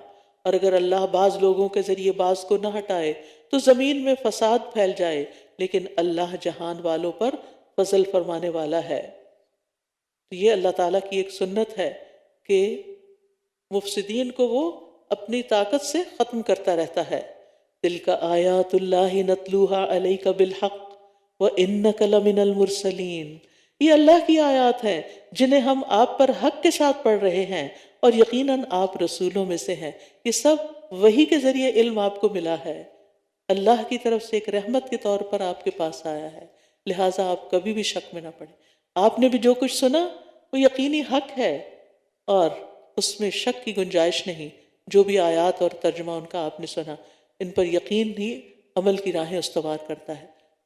اور اگر اللہ بعض لوگوں کے ذریعے بعض کو نہ ہٹائے تو زمین میں فساد پھیل جائے، لیکن اللہ جہان والوں پر فضل فرمانے والا ہے۔ تو یہ اللہ تعالیٰ کی ایک سنت ہے کہ مفسدین کو وہ اپنی طاقت سے ختم کرتا رہتا ہے۔ تلک آیات اللہ نتلوہا علیک بالحق وانک لمن المرسلین، یہ اللہ کی آیات ہیں جنہیں ہم آپ پر حق کے ساتھ پڑھ رہے ہیں، اور یقیناً آپ رسولوں میں سے ہیں۔ یہ سب وحی کے ذریعے علم آپ کو ملا ہے، اللہ کی طرف سے ایک رحمت کے طور پر آپ کے پاس آیا ہے، لہٰذا آپ کبھی بھی شک میں نہ پڑیں۔ آپ نے بھی جو کچھ سنا وہ یقینی حق ہے، اور اس میں شک کی گنجائش نہیں۔ جو بھی آیات اور ترجمہ ان کا آپ نے سنا، ان پر یقین ہی عمل کی راہیں استوار کرتا ہے۔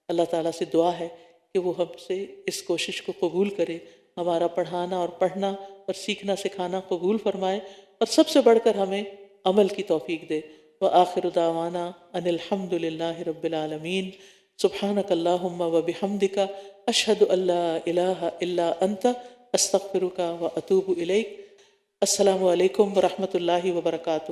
اللہ تعالیٰ سے دعا ہے کہ وہ ہم سے اس کوشش کو قبول کرے، ہمارا پڑھانا اور پڑھنا اور سیکھنا سکھانا قبول فرمائے، اور سب سے بڑھ کر ہمیں عمل کی توفیق دے۔ وآخر دعوانا ان الحمد للہ رب العالمین۔ سبحانک اللہم وبحمدک اشہد ان لا الہ الا انت استغفرک واتوب الیک۔ السلام علیکم ورحمۃ اللہ وبرکاتہ۔